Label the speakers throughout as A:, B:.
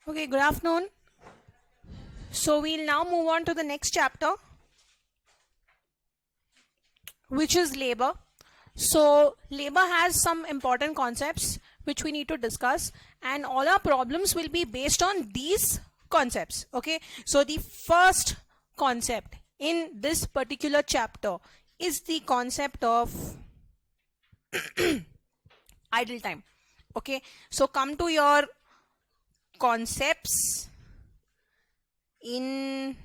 A: Okay, good afternoon. So we'll now move on to the next chapter, which is labor. So labor has some important concepts which we need to discuss, and all our problems will be based on these concepts. Okay, so the first concept in this particular chapter is the concept of idle time. Okay, so come to your concepts in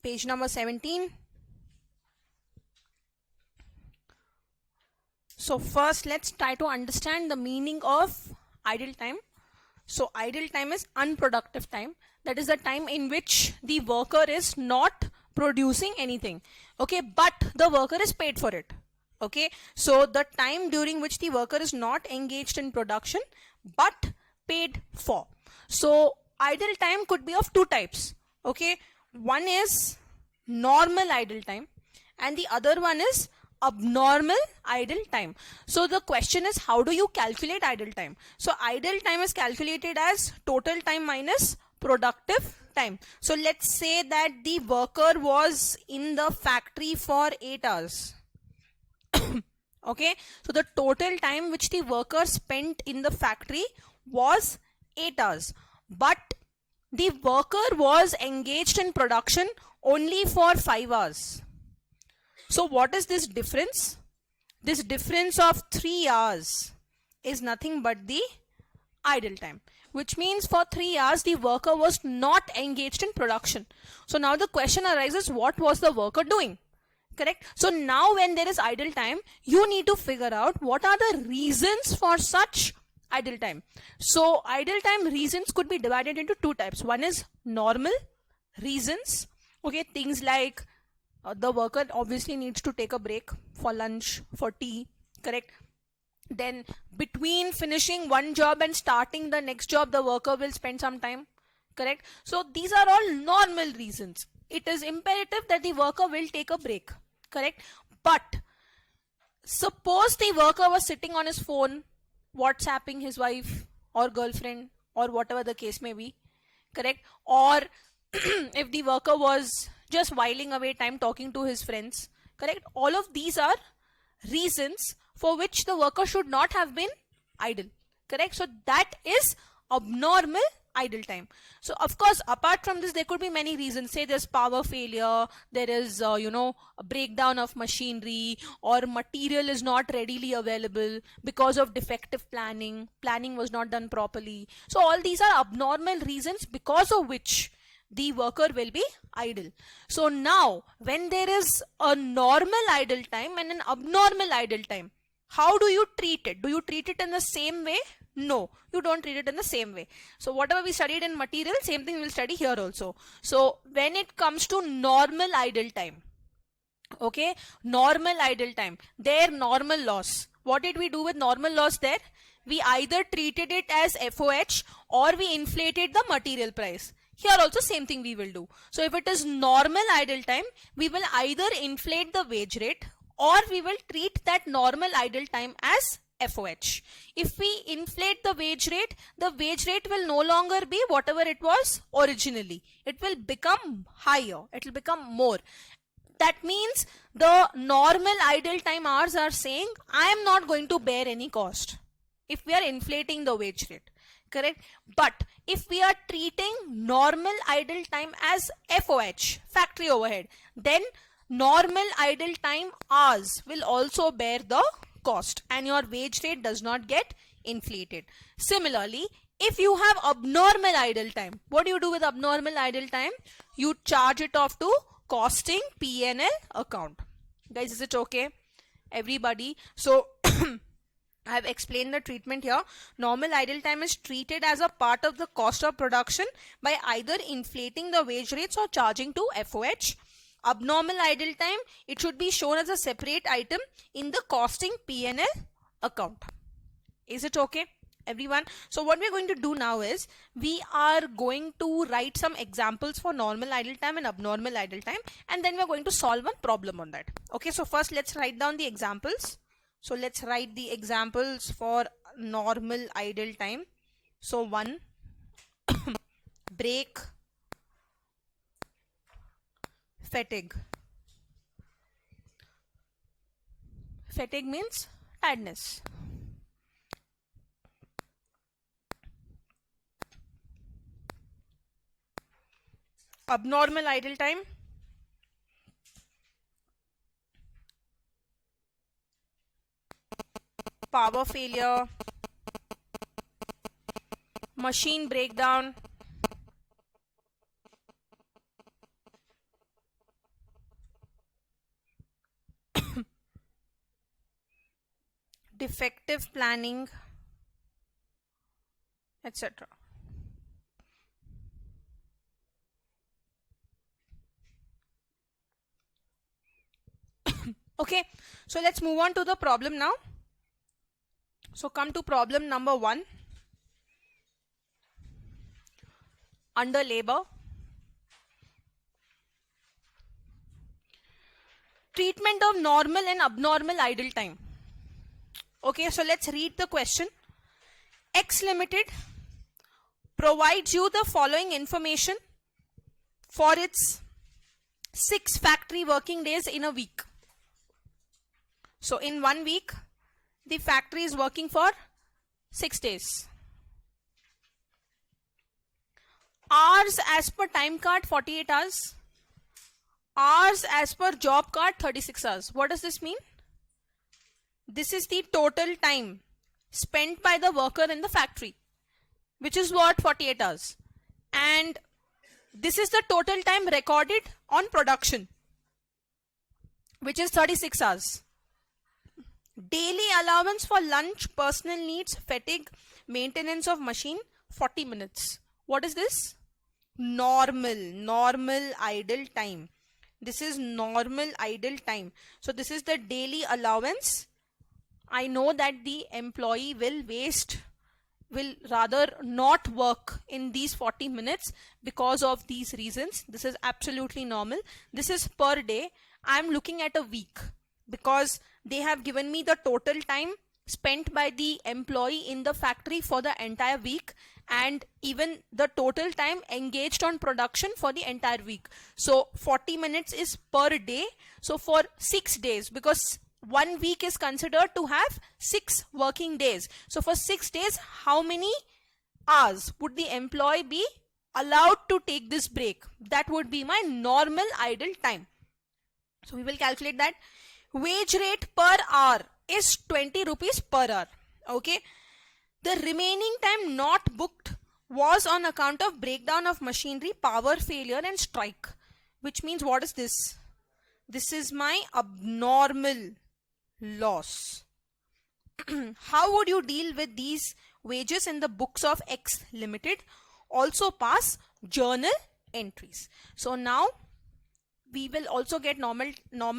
A: page number 17. So first let's try to understand the meaning of idle time. So idle time is unproductive time. That is the time in which the worker is not producing anything. Okay, but the worker is paid for it. Okay, so the time during which the worker is not engaged in production but paid for. So idle time could be of two types. Okay, one is normal idle time and the other one is abnormal idle time. So the question is, how do you calculate idle time? So idle time is calculated as total time minus productive time. So let's say that the worker was in the factory for 8 hours. Okay, so the total time which the worker spent in the factory was 8 hours, but the worker was engaged in production only for 5 hours. So what is this difference? This difference of 3 hours is nothing but the idle time, which means for 3 hours the worker was not engaged in production. So now the question arises, what was the worker doing? Correct. So now when there is idle time, you need to figure out what are the reasons for such idle time. So idle time reasons could be divided into two types. One is normal reasons. Okay, things like the worker obviously needs to take a break for lunch, for tea. Correct. Then between finishing one job and starting the next job, the worker will spend some time. Correct. So these are all normal reasons. It is imperative that the worker will take a break. Correct. But suppose the worker was sitting on his phone, WhatsApping his wife or girlfriend or whatever the case may be. Correct. Or if the worker was just whiling away time talking to his friends. Correct. All of these are reasons for which the worker should not have been idle. Correct. So that is abnormal idle time. So of course, apart from this, there could be many reasons. Say there's power failure, there is a breakdown of machinery, or material is not readily available because of defective planning was not done properly. So all these are abnormal reasons because of which the worker will be idle. So now when there is a normal idle time and an abnormal idle time, how do you treat it? Do you treat it in the same way? No, you don't treat it in the same way. So whatever we studied in material, same thing we'll study here also. So when it comes to normal idle time, okay, normal idle time, their normal loss. What did we do with normal loss there? We either treated it as FOH or we inflated the material price. Here also same thing we will do. So if it is normal idle time, we will either inflate the wage rate or we will treat that normal idle time as FOH. If we inflate the wage rate will no longer be whatever it was originally. It will become higher. It will become more. That means the normal idle time hours are saying, I am not going to bear any cost if we are inflating the wage rate. Correct. But if we are treating normal idle time as FOH, factory overhead, then normal idle time hours will also bear the cost and your wage rate does not get inflated. Similarly, if you have abnormal idle time, what do you do with abnormal idle time? You charge it off to costing P&L account. Guys, is it okay? Everybody. So I have explained the treatment here. Normal idle time is treated as a part of the cost of production by either inflating the wage rates or charging to FOH. Abnormal idle time, it should be shown as a separate item in the costing P&L account. Is it okay, everyone? So what we're going to do now is we are going to write some examples for normal idle time and abnormal idle time, and then we're going to solve one problem on that. Okay, so first let's write down the examples. So let's write the examples for normal idle time. So 1 break, fatigue. Fatigue means tiredness. Abnormal idle time, power failure, machine breakdown, defective planning, etc. Okay, so let's move on to the problem now. So come to problem number 1. Under labor, treatment of normal and abnormal idle time. Okay, so let's read the question. X Limited provides you the following information for its 6 factory working days in a week. So in 1 week, the factory is working for 6 days. Hours as per time card 48 hours. Hours as per job card 36 hours. What does this mean? This is the total time spent by the worker in the factory, which is what? 48 hours. And this is the total time recorded on production, which is 36 hours. Daily allowance for lunch, personal needs, fatigue, maintenance of machine, 40 minutes. What is this? Normal idle time. This is normal idle time. So this is the daily allowance. I know that the employee will rather not work in these 40 minutes because of these reasons. This is absolutely normal. This is per day. I am looking at a week because they have given me the total time spent by the employee in the factory for the entire week, and even the total time engaged on production for the entire week. So 40 minutes is per day. So for 6 days, because 1 week is considered to have 6 working days. So for 6 days, how many hours would the employee be allowed to take this break? That would be my normal idle time. So we will calculate that. Wage rate per hour is 20 rupees per hour. Okay. The remaining time not booked was on account of breakdown of machinery, power failure and strike. Which means, what is this? This is my abnormal loss. How would you deal with these wages in the books of X Limited? Also pass journal entries. So now we will also get normal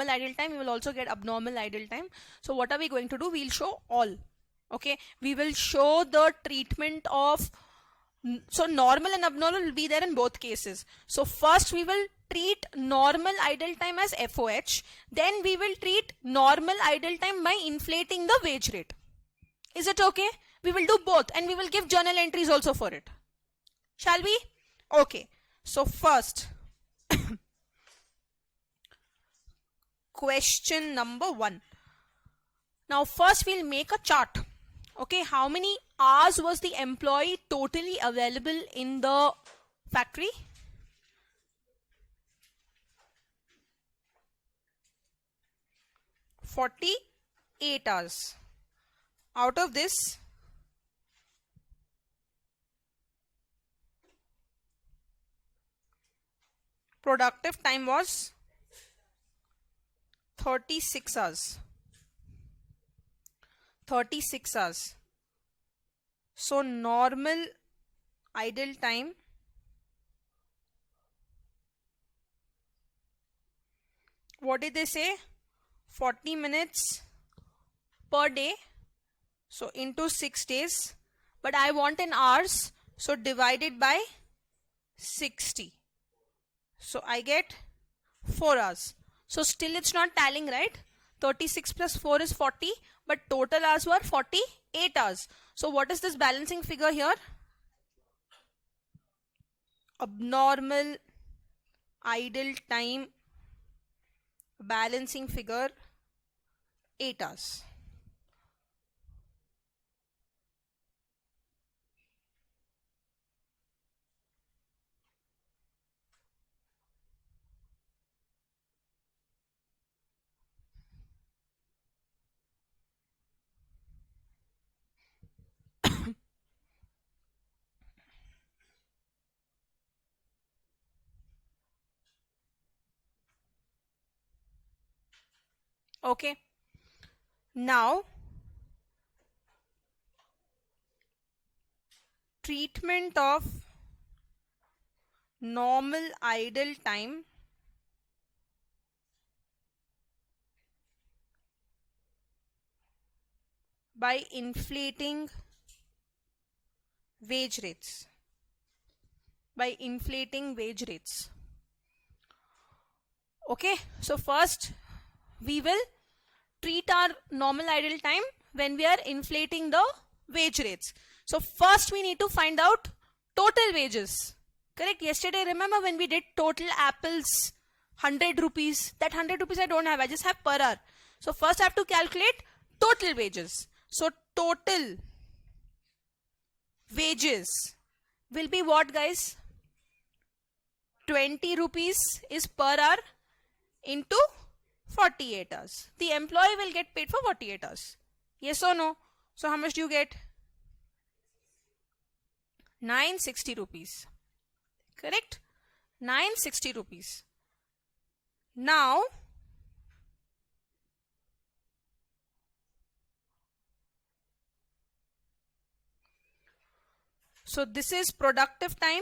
A: idle time. We will also get abnormal idle time. So what are we going to do? We'll show all. Okay, we will show the treatment of, so normal and abnormal will be there in both cases. So first we will treat normal idle time as FOH. Then we will treat normal idle time by inflating the wage rate. Is it okay? We will do both and we will give journal entries also for it. Shall we? Okay. So first, question number 1. Now first we'll make a chart. Okay, how many hours was the employee totally available in the factory? "48 hours. Out of this, productive time was 36 hours. 36 hours. So normal idle time what did they say? 40 minutes per day. So into 6 days. But I want in hours. So divided by 60. So I get 4 hours. So still it's not tallying, right? 36 plus 4 is 40. But total hours were 48 hours. So what is this balancing figure here? Abnormal idle time balancing figure 8 hours. Okay. Now, treatment of normal idle time by inflating wage rates. By inflating wage rates. Okay, so first we will treat our normal idle time when we are inflating the wage rates. So first we need to find out total wages. Correct? Yesterday, remember when we did total apples, 100 rupees. That 100 rupees I don't have, I just have per hour. So first I have to calculate total wages. So total wages will be what, guys? 20 rupees is per hour into 48 hours. The employee will get paid for 48 hours. Yes or no? So how much do you get? 960 rupees. Correct? 960 rupees. Now, so this is productive time.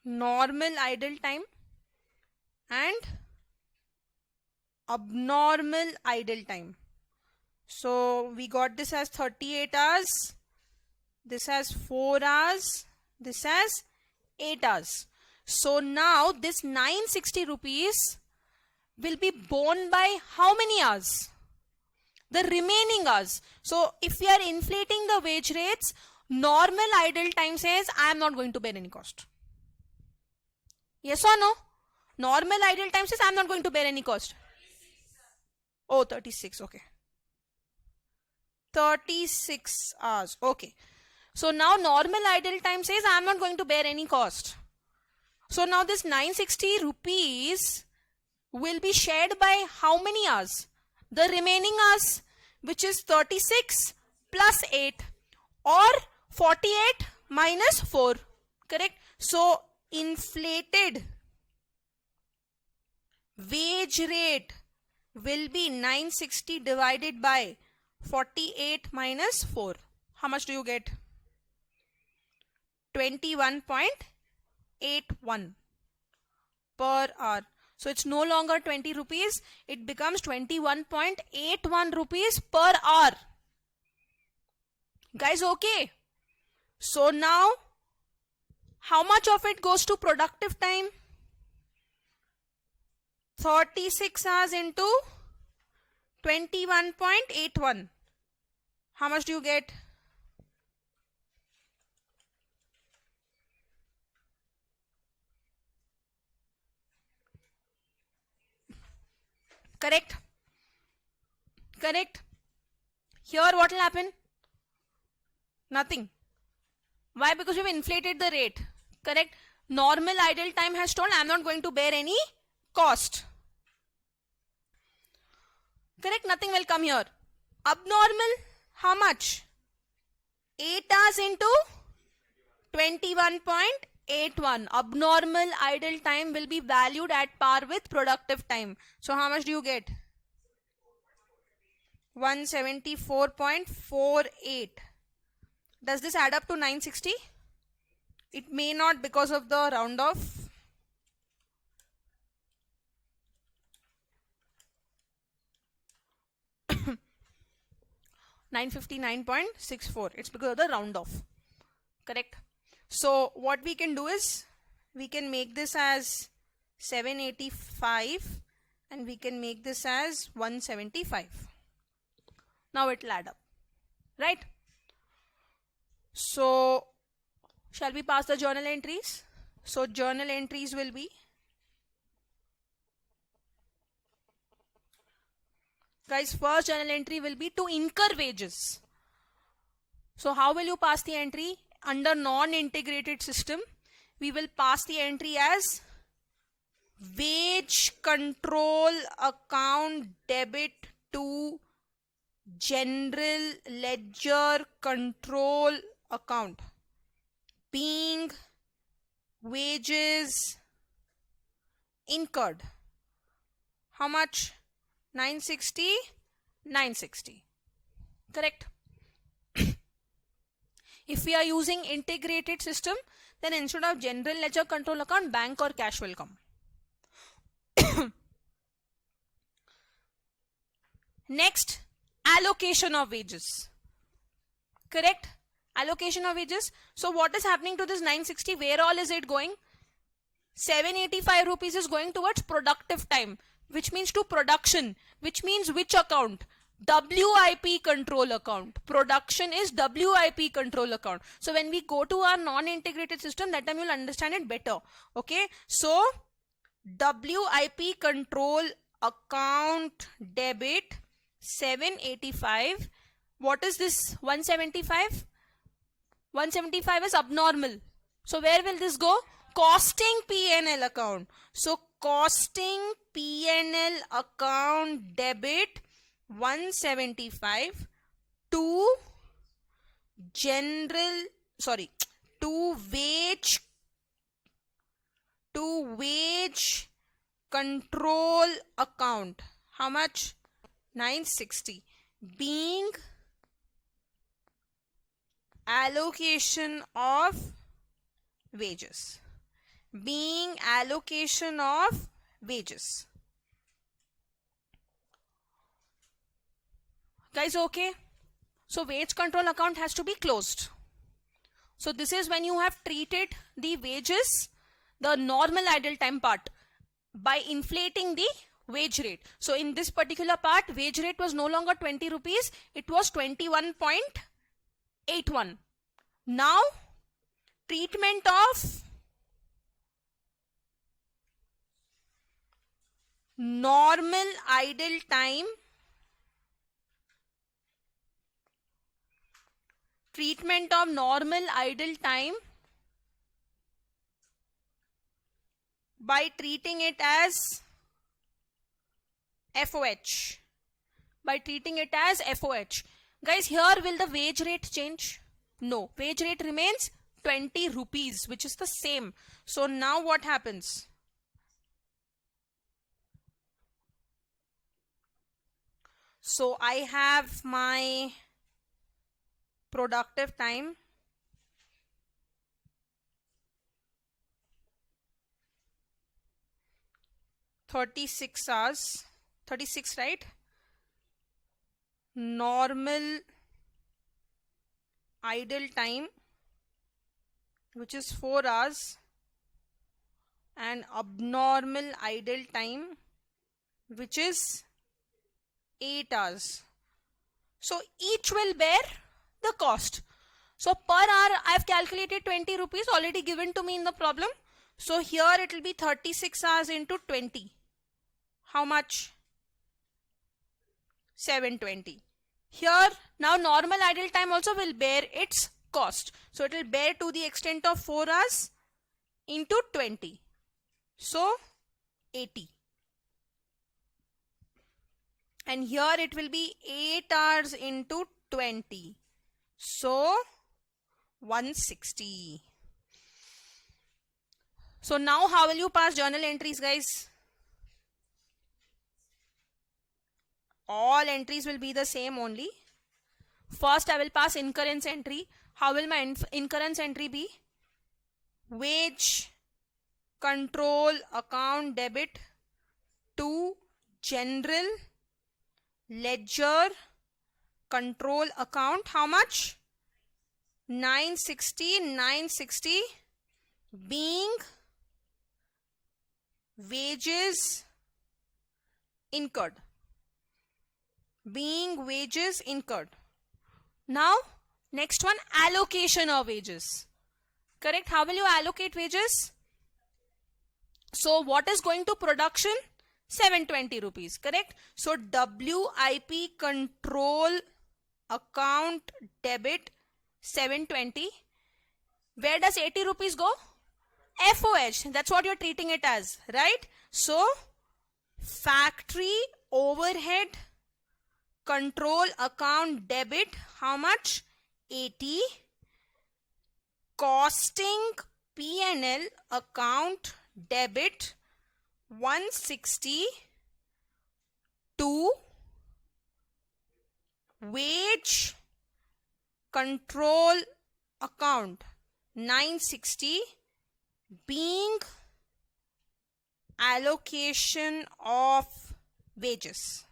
A: Normal idle time and abnormal idle time. So we got this as 38 hours, this has 4 hours, this has 8 hours. So now this 960 rupees will be borne by how many hours? The remaining hours. So if we are inflating the wage rates, normal idle time says I am not going to bear any cost. Yes or no? Normal idle time says I am not going to bear any cost. Oh, 36. Okay. 36 hours. Okay. So now normal idle time says I am not going to bear any cost. So now this 960 rupees will be shared by how many hours? The remaining hours, which is 36 plus 8 or 48 minus 4. Correct? So inflated wage rate will be 960 divided by 48 minus 4. How much do you get? 21.81 per hour. So it's no longer 20 rupees, it becomes 21.81 rupees per hour. Guys, okay? So now, how much of it goes to productive time? 36 hours into 21.81. How much do you get? Correct? Correct? Here what will happen? Nothing. Why? Because we've inflated the rate. Correct? Normal idle time has told I am not going to bear any cost. Correct? Nothing will come here. Abnormal, how much? 8 hours into 21.81. Abnormal idle time will be valued at par with productive time. So how much do you get? 174.48. Does this add up to 960? It may not because of the round off. $959.64. It's because of the round off. Correct? So what we can do is we can make this as 785 and we can make this as 175. Now it will add up, right? So shall we pass the journal entries? So journal entries will be, guys, first journal entry will be to incur wages. So how will you pass the entry? Under non-integrated system, we will pass the entry as wage control account debit to general ledger control account, being wages incurred. How much? 960, 960. Correct. If we are using integrated system, then instead of general ledger control account, bank or cash will come. Next, allocation of wages. Correct? Allocation of wages. So what is happening to this 960? Where all is it going? 785 rupees is going towards productive time, which means to production, which means which account? WIP control account. Production is WIP control account. So when we go to our non-integrated system, that time you'll understand it better. Okay. So WIP control account debit 785. What is this 175? 175 is abnormal. So where will this go? Costing P&L account. So costing P&L account debit 175 to wage control account. How much? 960. Being allocation of wages. Being allocation of wages. Guys, okay? So wage control account has to be closed. So this is when you have treated the wages, the normal idle time part, by inflating the wage rate. So in this particular part, wage rate was no longer 20 rupees, it was 21.81. Now, treatment of normal idle time, treatment of normal idle time by treating it as FOH. By treating it as FOH. Guys, here will the wage rate change? No. Wage rate remains 20 rupees, which is the same. So now what happens? So I have my productive time. $36 hours. 36, right? Normal idle time, which is 4 hours, and abnormal idle time, which is 8 hours. So each will bear the cost. So per hour I have calculated 20 rupees already given to me in the problem. So here it will be 36 hours into 20. How much? 720. Here now normal idle time also will bear its cost. So it will bear to the extent of 4 hours into 20. So 80. And here it will be 8 hours into 20. So 160. So now how will you pass journal entries, guys? All entries will be the same only. First I will pass incurrence entry. How will my incurrence entry be? Wage control account debit to general ledger control account. How much? 960. 960 being wages incurred. Being wages incurred. Now, next one, allocation of wages. Correct? How will you allocate wages? So, what is going to production? 720 rupees. Correct? So, WIP control account debit 720. Where does 80 rupees go? FOH. That's what you're treating it as, right? So, factory overhead control account debit, how much? 80. Costing P&L account debit 160. To wage control account 960, being allocation of wages.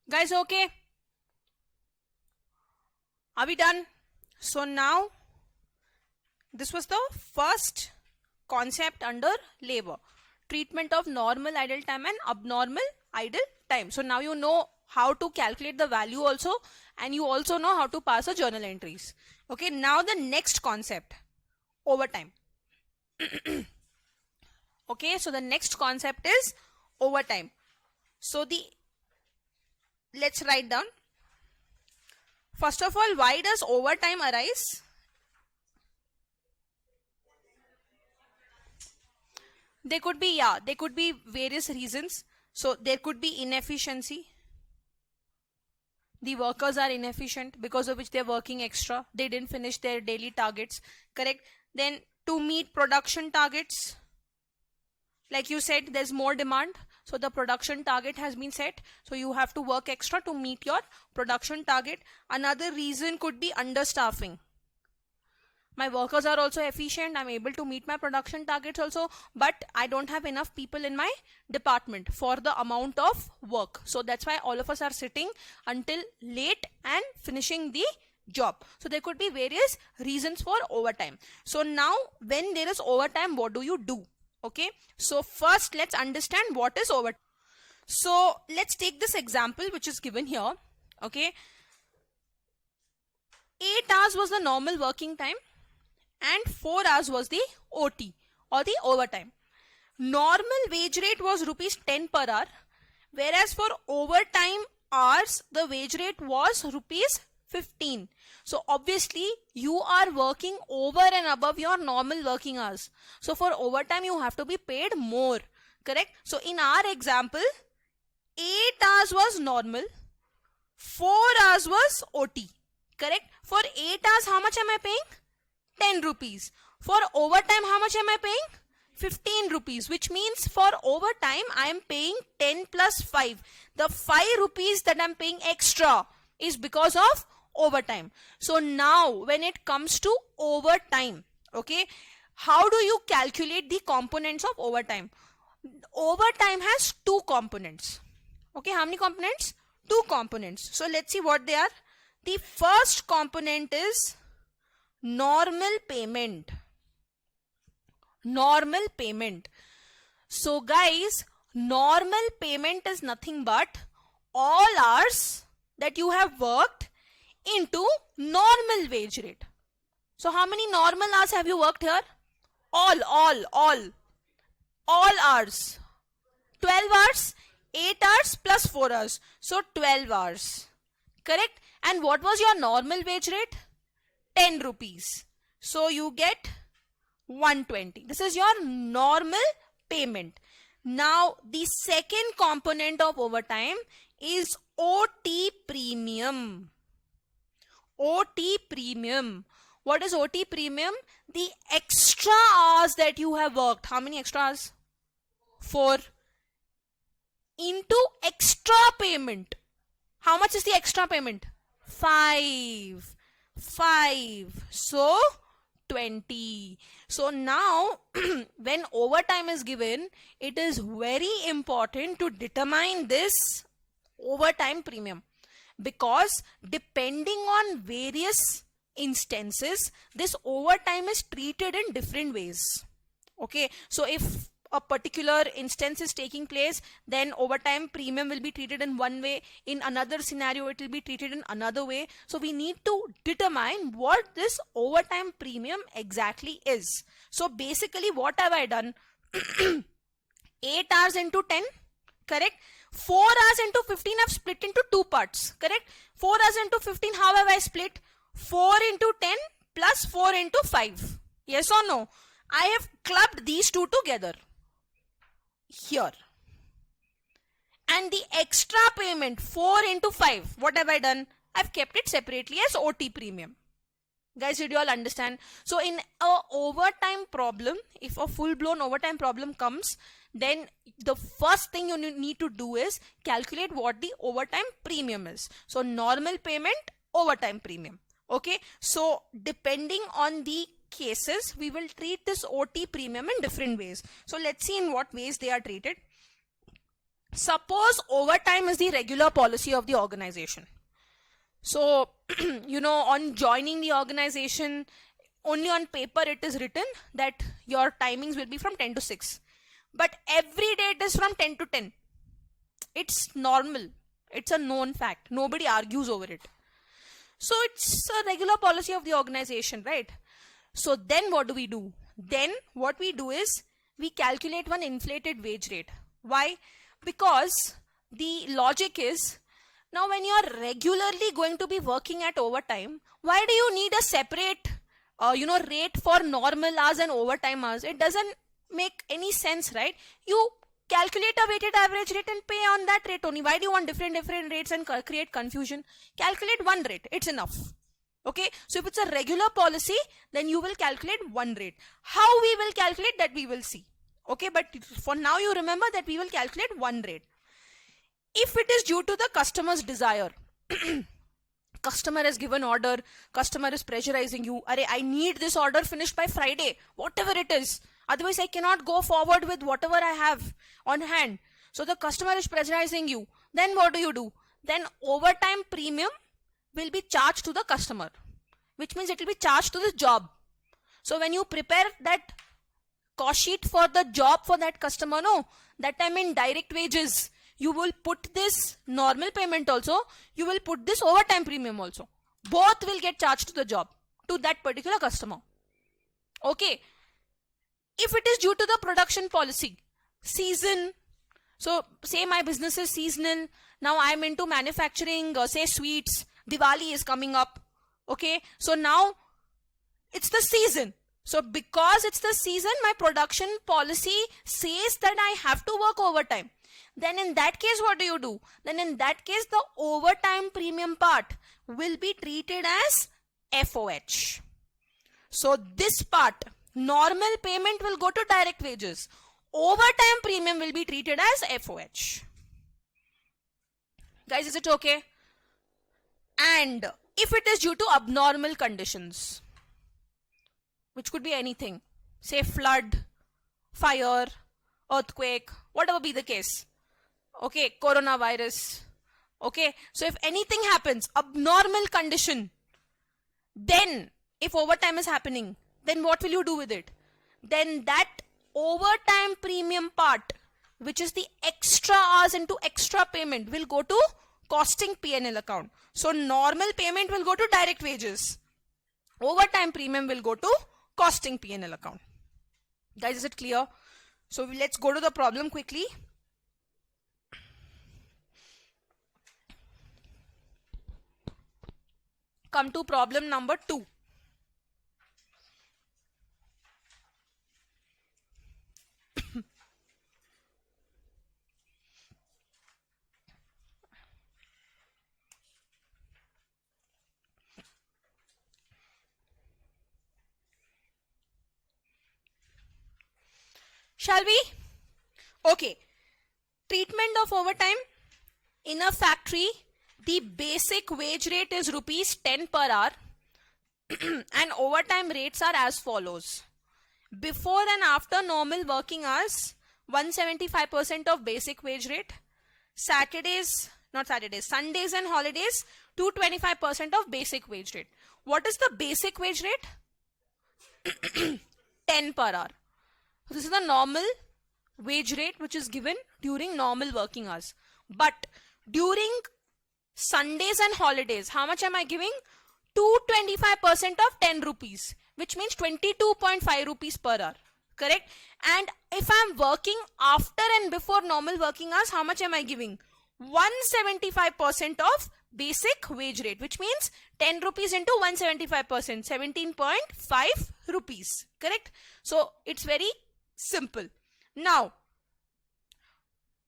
A: Guys, okay? Are we done? So now, this was the first concept under labor. Treatment of normal idle time and abnormal idle time. So now you know how to calculate the value also, and you also know how to pass a journal entries. Okay, now the next concept, overtime. Okay, so the next concept is overtime. So let's write down. First of all, why does overtime arise? There could be various reasons. So there could be inefficiency. The workers are inefficient, because of which they're working extra. They didn't finish their daily targets. Correct? Then to meet production targets, like you said, there's more demand. So the production target has been set. So you have to work extra to meet your production target. Another reason could be understaffing. My workers are also efficient. I'm able to meet my production targets also, but I don't have enough people in my department for the amount of work. So that's why all of us are sitting until late and finishing the job. So there could be various reasons for overtime. So now when there is overtime, what do you do? Okay. So first let's understand what is overtime. So let's take this example which is given here. Okay. 8 hours was the normal working time and 4 hours was the OT or the overtime. Normal wage rate was rupees 10 per hour, whereas for overtime hours the wage rate was rupees 15. So obviously you are working over and above your normal working hours. So for overtime you have to be paid more. Correct? So in our example, 8 hours was normal, 4 hours was OT. Correct? For 8 hours, how much am I paying? 10 rupees. For overtime, how much am I paying? 15 rupees, which means for overtime, I am paying 10 plus 5. The 5 rupees that I'm paying extra is because of overtime. So now, when it comes to overtime, okay, how do you calculate the components of overtime? Overtime has 2 components. Okay, how many components? 2 components. So let's see what they are. The first component is normal payment. Normal payment. So guys, normal payment is nothing but all hours that you have worked into normal wage rate. So how many normal hours have you worked here? All hours. 12 hours, 8 hours plus 4 hours. So 12 hours. Correct? And what was your normal wage rate? 10 rupees. So you get 120. This is your normal payment. Now the second component of overtime is OT premium. OT premium. What is OT premium? The extra hours that you have worked. How many extra hours? 4 into extra payment. How much is the extra payment? 5. So 20. So now when overtime is given, it is very important to determine this overtime premium, because depending on various instances, this overtime is treated in different ways. Okay, so if a particular instance is taking place, then overtime premium will be treated in one way. In another scenario, it will be treated in another way. So we need to determine what this overtime premium exactly is. So basically, what have I done? 8 hours into 10, correct? 4 hours into 15 I've split into two parts, correct? 4 hours into 15, how have I split? 4 into 10 plus 4 into 5. Yes or no? I have clubbed these two together here. And the extra payment 4 into 5, what have I done? I've kept it separately as OT premium. Guys, did you all understand? So in a overtime problem, if a full-blown overtime problem comes, then the first thing you need to do is calculate what the overtime premium is. So normal payment, overtime premium. Okay, so depending on the cases, we will treat this OT premium in different ways. So let's see in what ways they are treated. Suppose overtime is the regular policy of the organization. So, on joining the organization, only on paper it is written that your timings will be from 10 to 6. But every day it is from 10 to 10. It's normal. It's a known fact. Nobody argues over it. So, it's a regular policy of the organization, right? So, then what do? Then what we do is we calculate one inflated wage rate. Why? Because the logic is, now when you are regularly going to be working at overtime, why do you need a separate rate for normal hours and overtime hours? It doesn't make any sense, right? You calculate a weighted average rate and pay on that rate only. Why do you want different rates and create confusion? Calculate one rate, it's enough. Okay, so if it's a regular policy, then you will calculate one rate. How we will calculate that we will see. Okay, but for now you remember that we will calculate one rate. If it is due to the customer's desire, customer has given order, customer is pressurizing you, I need this order finished by Friday, whatever it is. Otherwise, I cannot go forward with whatever I have on hand. So the customer is pressurizing you. Then what do? Then overtime premium will be charged to the customer, which means it will be charged to the job. So when you prepare that cost sheet for the job for that customer, that time in direct wages, you will put this normal payment also, you will put this overtime premium also. Both will get charged to the job, to that particular customer. Okay. If it is due to the production policy, season, so say my business is seasonal, now I am into manufacturing, say sweets, Diwali is coming up. Okay. So now it's the season. So because it's the season, my production policy says that I have to work overtime. Then in that case, what do? Then in that case, the overtime premium part will be treated as FOH. So this part, normal payment will go to direct wages. Overtime premium will be treated as FOH. Guys, is it okay? And if it is due to abnormal conditions, which could be anything, say flood, fire, earthquake, whatever be the case. Okay, coronavirus. Okay, so if anything happens, abnormal condition, then if overtime is happening, then what will you do with it? Then that overtime premium part, which is the extra hours into extra payment, will go to costing P&L account. So normal payment will go to direct wages. Overtime premium will go to costing P&L account. Guys, is it clear? So let's go to the problem quickly. Come to problem number 2. Shall we? Okay. Treatment of overtime. In a factory, the basic wage rate is rupees 10 per hour and overtime rates are as follows. Before and after normal working hours, 175% of basic wage rate. Sundays and holidays, 225% of basic wage rate. What is the basic wage rate? 10 per hour. This is the normal wage rate which is given during normal working hours. But during Sundays and holidays, how much am I giving? 225% of 10 rupees, which means 22.5 rupees per hour. Correct? And if I'm working after and before normal working hours, how much am I giving? 175% of basic wage rate, which means 10 rupees into 175%, 17.5 rupees. Correct? So it's very simple. Now,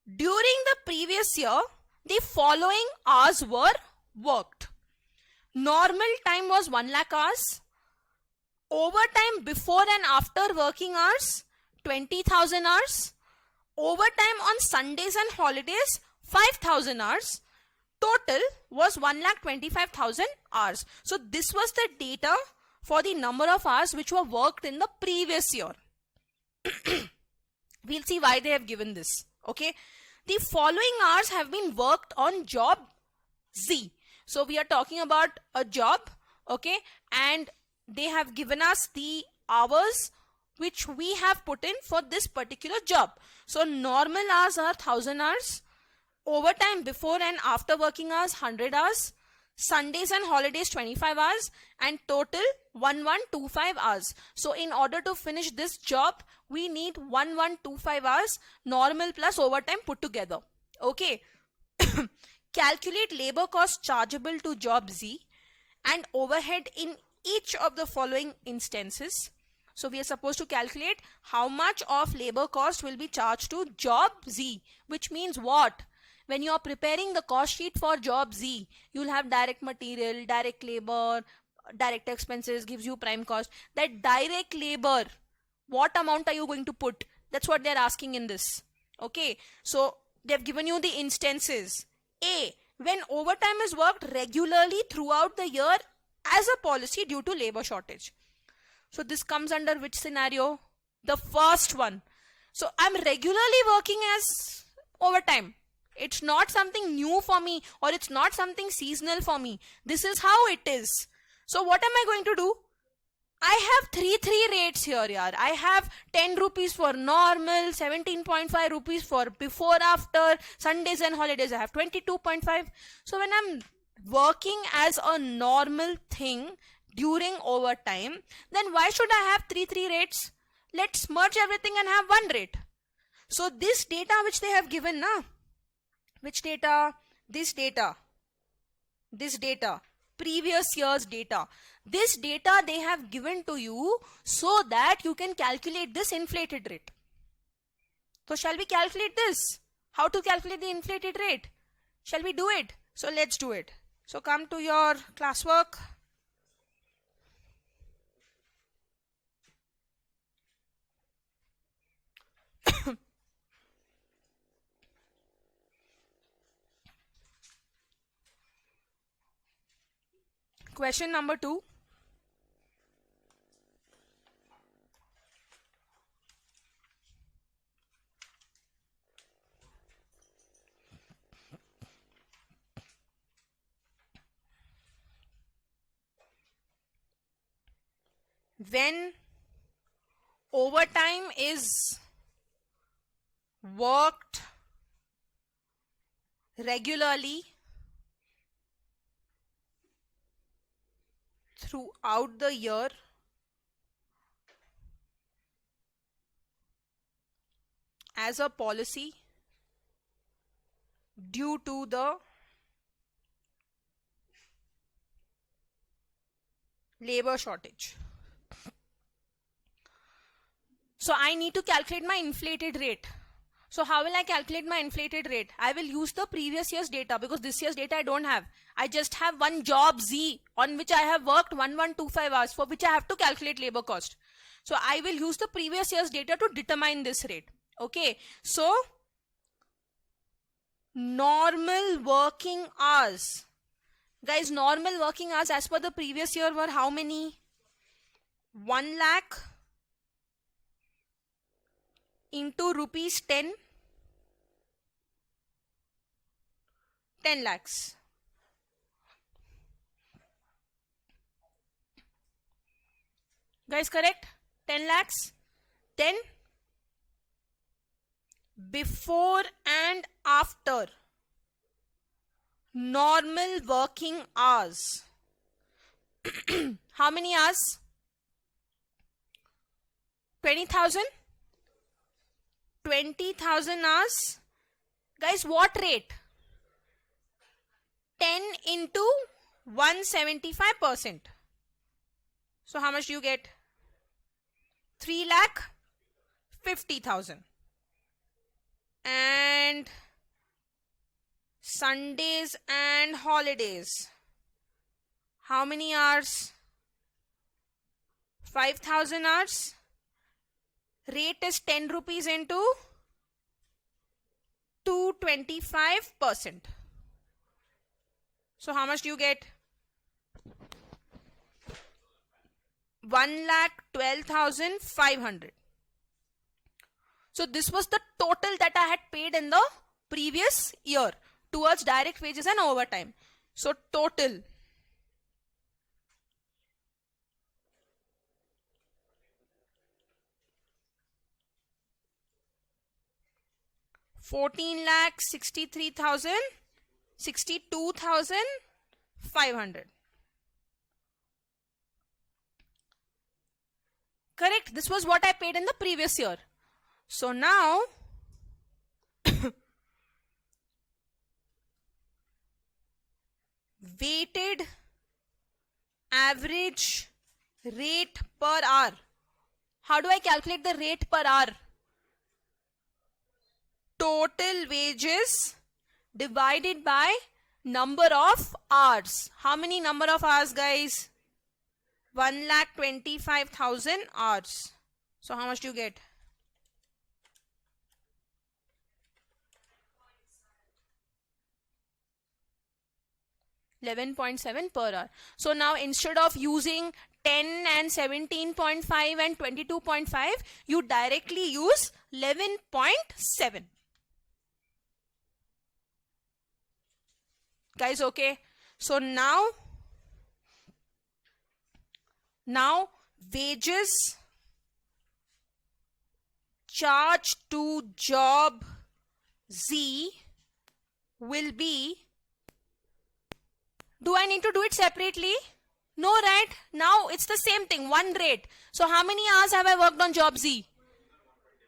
A: during the previous year, the following hours were worked. Normal time was 1 lakh hours. Overtime before and after working hours, 20,000 hours. Overtime on Sundays and holidays, 5,000 hours. Total was 1,25,000 hours. So this was the data for the number of hours which were worked in the previous year. We'll see why they have given this. Okay. The following hours have been worked on job Z. So we are talking about a job. Okay. And they have given us the hours which we have put in for this particular job. So normal hours are 1,000 hours. Overtime before and after working hours, 100 hours. Sundays and holidays, 25 hours. And total, 1125 hours. So in order to finish this job, we need 1125 hours, normal plus overtime put together. Okay. Calculate labor cost chargeable to job Z and overhead in each of the following instances. So we are supposed to calculate how much of labor cost will be charged to job Z, which means what? When you are preparing the cost sheet for job Z, you will have direct material, direct labor, direct expenses, gives you prime cost. That direct labor, what amount are you going to put? That's what they're asking in this. Okay, so they've given you the instances. A, when overtime is worked regularly throughout the year as a policy due to labor shortage. So this comes under which scenario? The first one. So I'm regularly working as overtime. It's not something new for me or it's not something seasonal for me. This is how it is. So what am I going to do? I have three rates here, yaar. I have 10 rupees for normal, 17.5 rupees for before, after, Sundays and holidays I have 22.5. So when I'm working as a normal thing during overtime, then why should I have three rates? Let's merge everything and have one rate. So this data which they have given, which data? This data, previous year's data. This data they have given to you so that you can calculate this inflated rate. So shall we calculate this? How to calculate the inflated rate? Shall we do it? So let's do it. So come to your classwork. Question number 2. When overtime is worked regularly throughout the year as a policy due to the labor shortage. So I need to calculate my inflated rate. So how will I calculate my inflated rate? I will use the previous year's data because this year's data I don't have. I just have one job Z on which I have worked 1125 hours, for which I have to calculate labor cost. So I will use the previous year's data to determine this rate. Okay, so normal working hours. Guys, normal working hours as per the previous year were how many? 1 lakh into rupees 10 lakhs. Guys, correct? 10 lakhs. Then before and after normal working hours. How many hours? 20,000? 20,000 hours. Guys, what rate? 10 into 175%. So how much do you get? 3,50,000. And Sundays and holidays. How many hours? 5,000 hours. Rate is 10 rupees into 225%. So how much do you get? 1,12,500. So this was the total that I had paid in the previous year towards direct wages and overtime. So total. $14,63,62,500. Correct? This was what I paid in the previous year. So now weighted average rate per hour. How do I calculate the rate per hour? Total wages divided by number of hours. How many number of hours, guys? 1,25,000 hours. So how much do you get? 11.7 per hour. So now instead of using 10 and 17.5 and 22.5, you directly use 11.7. Guys, okay? So now wages charged to job Z will be, do I need to do it separately? No, right? Now it's the same thing, one rate. So how many hours have I worked on job Z?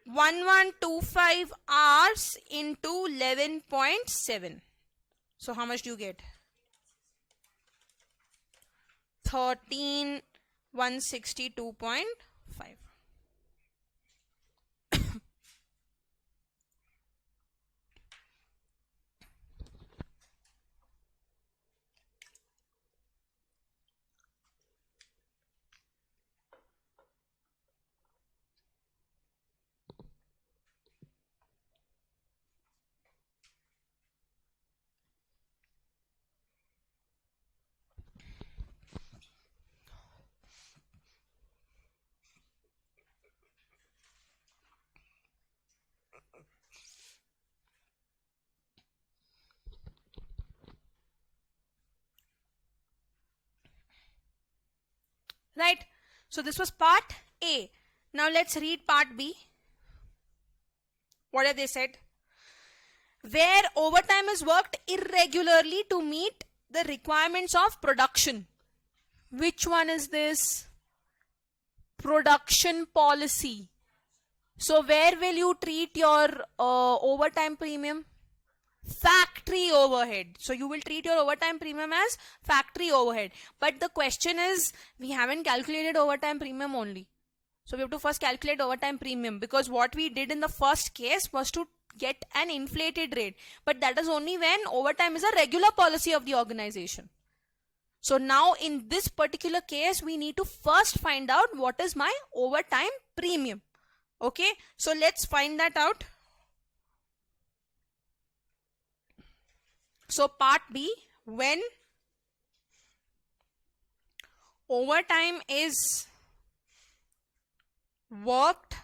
A: 1125 hours into 11.7. So how much do you get? 13,162.5. Right? So this was part A. Now let's read part B. What have they said? Where overtime is worked irregularly to meet the requirements of production. Which one is this? Production policy. So where will you treat your overtime premium? Factory overhead. So you will treat your overtime premium as factory overhead. But the question is, we haven't calculated overtime premium only. So we have to first calculate overtime premium, because what we did in the first case was to get an inflated rate, but that is only when overtime is a regular policy of the organization. So now in this particular case, we need to first find out what is my overtime premium. Okay, so let's find that out. So part B, when overtime is worked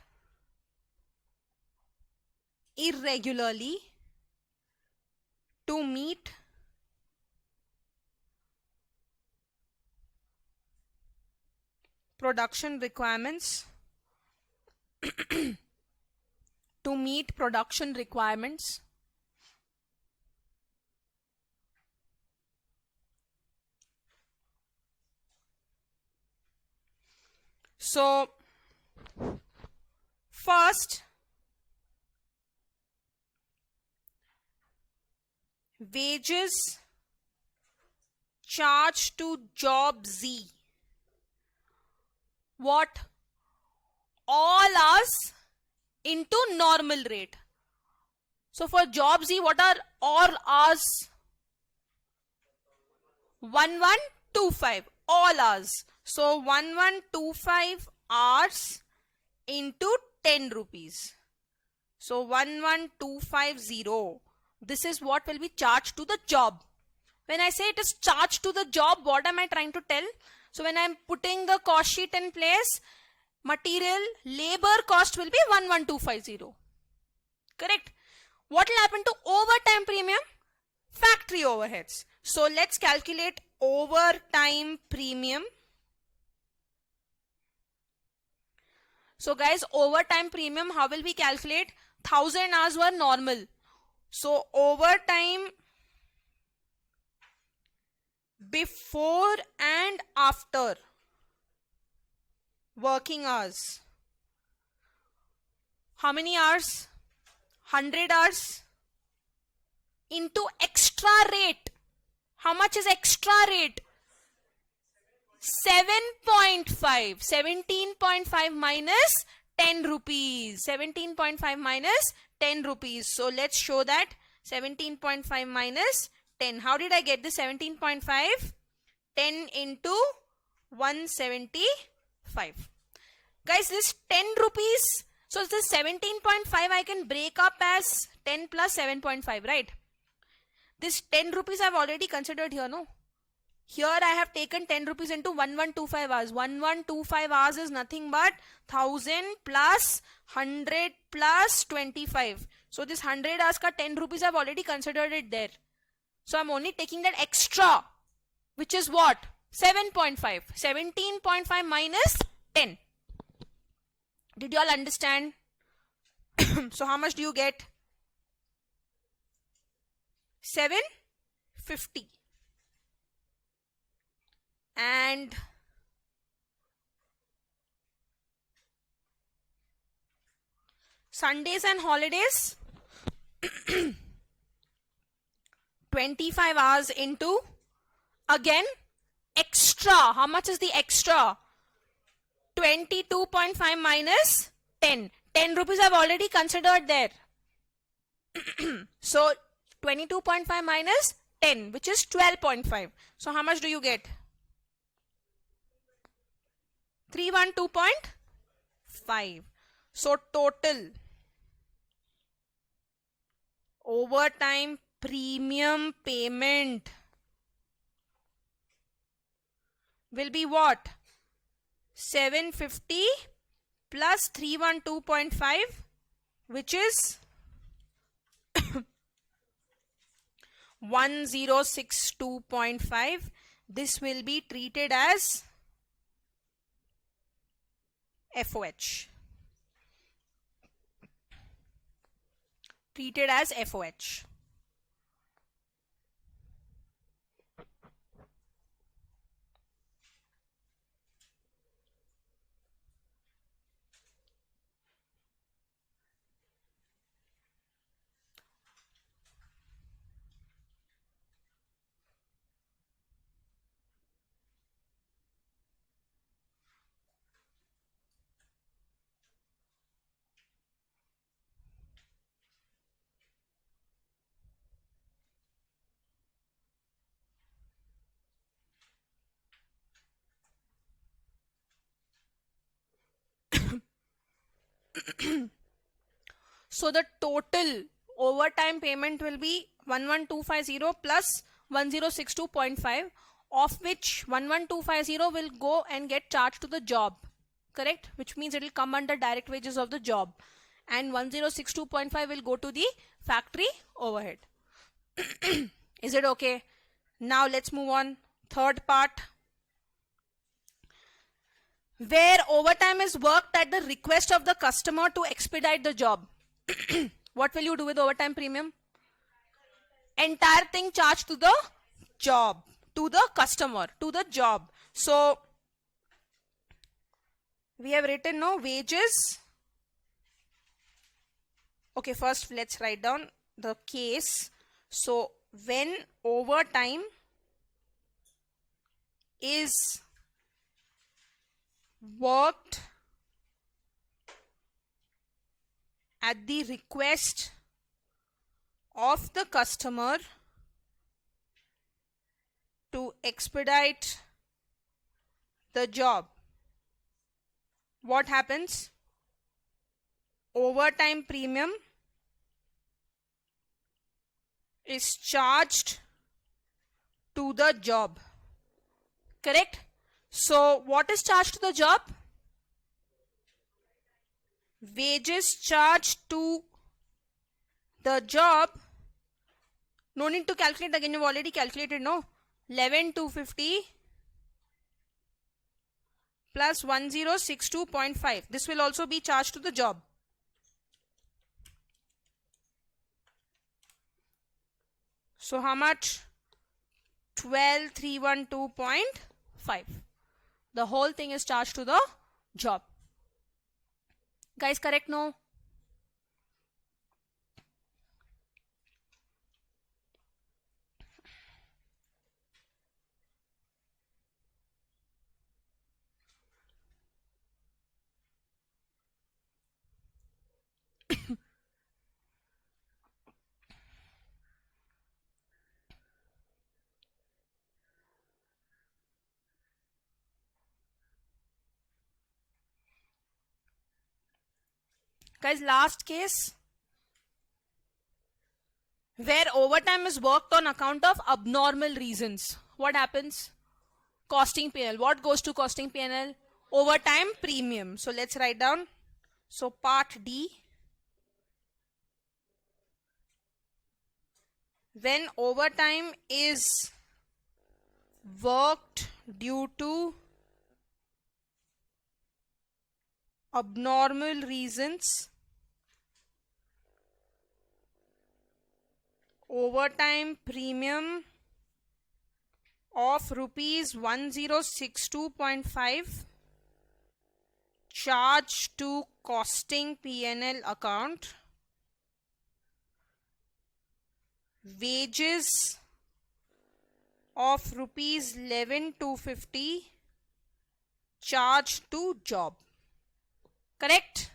A: irregularly to meet production requirements, to meet production requirements, so first, wages charged to job Z, what? All hours into normal rate. So for job Z, what are all hours? 1125, all hours. So 1125 hours into 10 rupees. So 11250. This is what will be charged to the job. When I say it is charged to the job, what am I trying to tell? So when I am putting the cost sheet in place, material labor cost will be 11250. Correct? What will happen to overtime premium? Factory overheads. So let's calculate overtime premium. So guys, overtime premium, how will we calculate? 1000 hours were normal. So overtime before and after working hours. How many hours? 100 hours into extra rate. How much is extra rate? 7.5. 17.5 minus 10 rupees. 17.5 minus 10 rupees. So let's show that. 17.5 minus 10. How did I get this 17.5? 10 into 175. Guys, this 10 rupees. So this 17.5 I can break up as 10 plus 7.5, right? This 10 rupees I've already considered here, no? Here I have taken 10 rupees into 1125 hours. 1125 hours is nothing but 1000 plus 100 plus 25. So this 100 hours ka 10 rupees I've already considered it there. So I'm only taking that extra, which is what? 7.5. 17.5 minus 10. Did you all understand? So how much do you get? 750. And Sundays and holidays, 25 hours into, again, extra. How much is the extra? 22.5 minus 10. 10 rupees I've already considered there. So 22.5 minus 10, which is 12.5. So how much do you get? 312.5. So total overtime premium payment will be what? 750 plus 312.5, which is 1062.5. This will be treated as FOH. Treated as FOH. So the total overtime payment will be 11250 plus 1062.5, of which 11250 will go and get charged to the job, correct? Which means it will come under direct wages of the job, and 1062.5 will go to the factory overhead. Is it okay? Now let's move on. Third part, where overtime is worked at the request of the customer to expedite the job. What will you do with overtime premium? Entire thing charged to the job, to the customer, to the job. So we have written no wages. Okay, first let's write down the case. So when overtime is worked at the request of the customer to expedite the job, what happens? Overtime premium is charged to the job, correct? So what is charged to the job? Wages charged to the job. No need to calculate again, you've already calculated, no? 11250 plus 1062.5. This will also be charged to the job. So how much? 12312.5. The whole thing is charged to the job. Guys, correct? No? Guys, last case, where overtime is worked on account of abnormal reasons. What happens? Costing P&L. What goes to costing P&L? Overtime premium. So let's write down. So part D, when overtime is worked due to abnormal reasons, overtime premium of rupees 1062.5 charged to costing P&L account, wages of rupees 11250 charged to job, correct?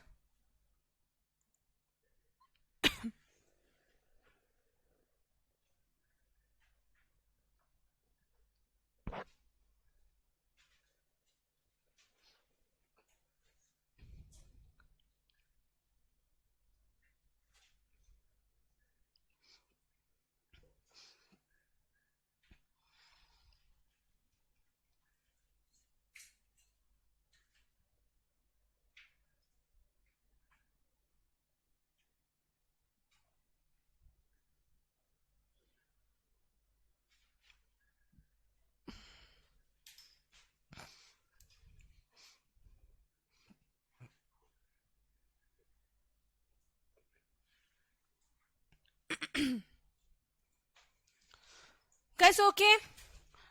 A: Guys, okay?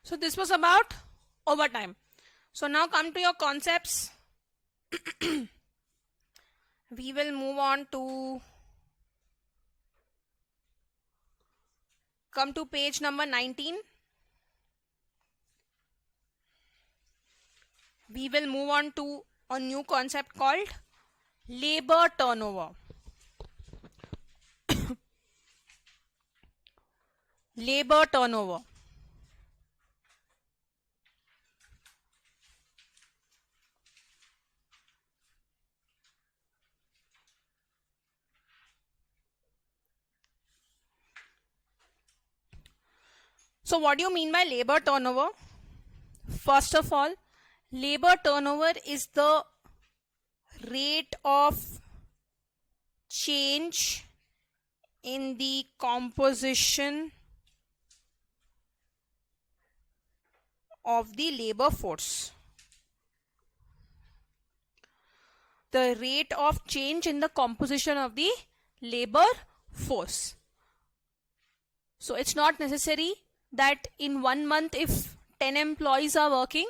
A: So this was about overtime. So now come to your concepts. We will move on to come to page number 19. We will move on to a new concept called labor turnover. Labor turnover. So what do you mean by labor turnover? First of all, labor turnover is the rate of change in the composition of the labor force. The rate of change in the composition of the labor force. So it's not necessary that in 1 month if 10 employees are working,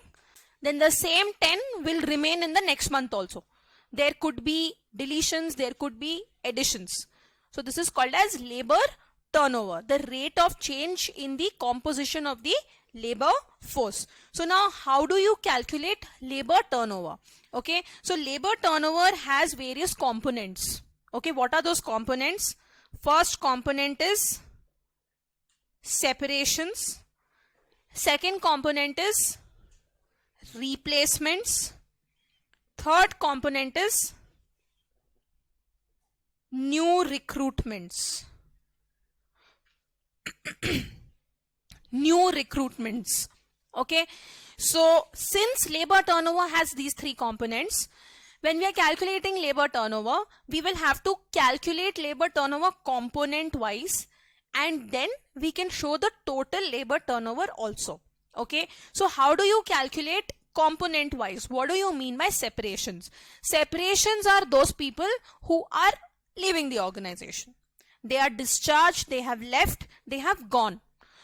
A: then the same 10 will remain in the next month also. There could be deletions, there could be additions. So this is called as labor turnover, the rate of change in the composition of the labor force. So now how do you calculate labor turnover? Okay, so labor turnover has various components. Okay, what are those components? First component is separations. Second component is replacements. Third component is new recruitments. New recruitments. Okay, so since labor turnover has these three components, when we are calculating labor turnover, we will have to calculate labor turnover component wise, and then we can show the total labor turnover also. Okay, so how do you calculate component wise? What do you mean by separations? Separations are those people who are leaving the organization. They are discharged, they have left, they have gone.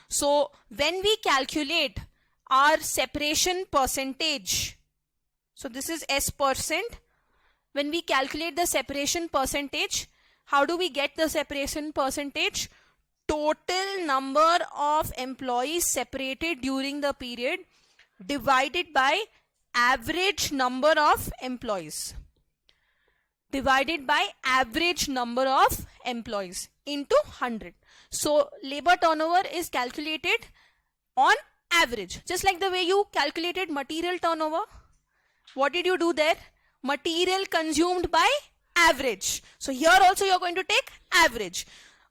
A: So when we calculate our separation percentage, so this is S%. When we calculate the separation percentage, how do we get the separation percentage? Total number of employees separated during the period divided by average number of employees. Divided by average number of employees into 100. So labor turnover is calculated on average, just like the way you calculated material turnover. What did you do there? Material consumed by average. So here also you are going to take average.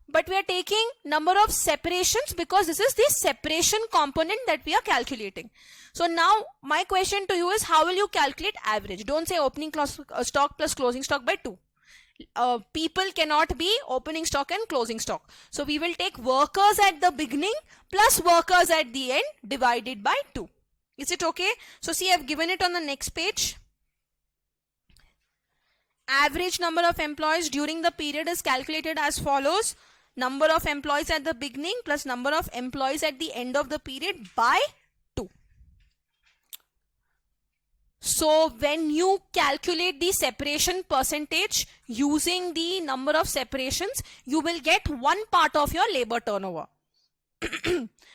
A: But we are taking number of separations because this is the separation component that we are calculating. So now my question to you is, how will you calculate average? Don't say opening stock plus closing stock by 2. People cannot be opening stock and closing stock. So we will take workers at the beginning plus workers at the end divided by 2. Is it okay? So see, I have given it on the next page. Average number of employees during the period is calculated as follows. Number of employees at the beginning plus number of employees at the end of the period by 2. So when you calculate the separation percentage using the number of separations, you will get one part of your labor turnover.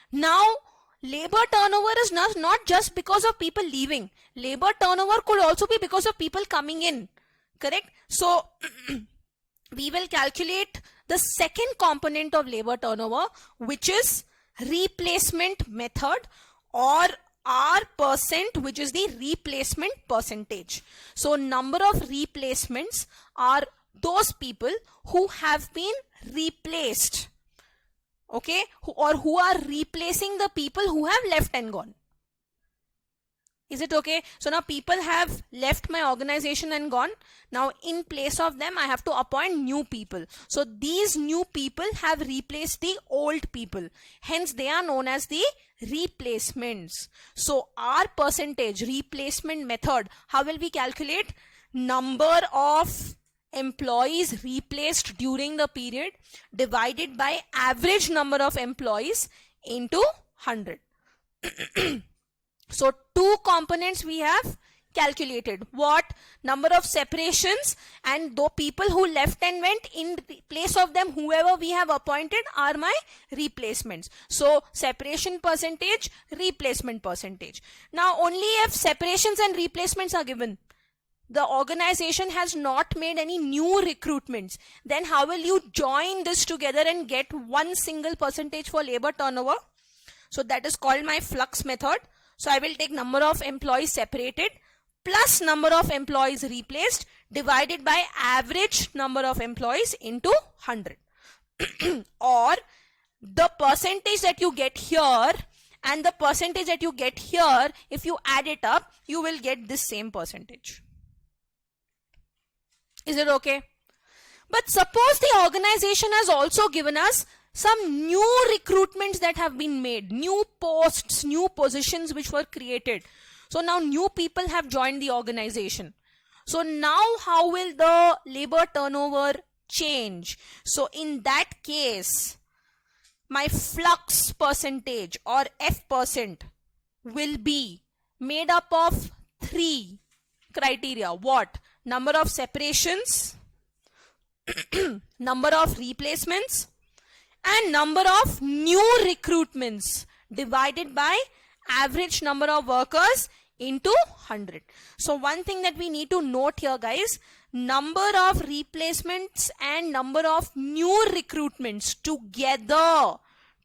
A: Now, labor turnover is not just because of people leaving. Labor turnover could also be because of people coming in. Correct? So we will calculate the second component of labor turnover, which is replacement method, or R%, which is the replacement percentage. So number of replacements are those people who have been replaced, okay, or who are replacing the people who have left and gone. Is it okay? So now people have left my organization and gone. Now in place of them, I have to appoint new people. So these new people have replaced the old people. Hence they are known as the replacements. So our percentage replacement method, how will we calculate? Number of employees replaced during the period divided by average number of employees into 100. So two components we have calculated. What? Number of separations, and though people who left and went, in place of them whoever we have appointed are my replacements. So separation percentage, replacement percentage. Now only if separations and replacements are given, the organization has not made any new recruitments, then how will you join this together and get one single percentage for labor turnover? So that is called my flux method. So I will take number of employees separated plus number of employees replaced divided by average number of employees into 100. Or the percentage that you get here and the percentage that you get here, if you add it up, you will get this same percentage. Is it okay? But suppose the organization has also given us some new recruitments that have been made, new posts, new positions which were created. So now new people have joined the organization. So now how will the labor turnover change? So in that case, my flux percentage or F% will be made up of 3 criteria. What? Number of separations, number of replacements, and number of new recruitments divided by average number of workers into 100. So one thing that we need to note here, guys, number of replacements and number of new recruitments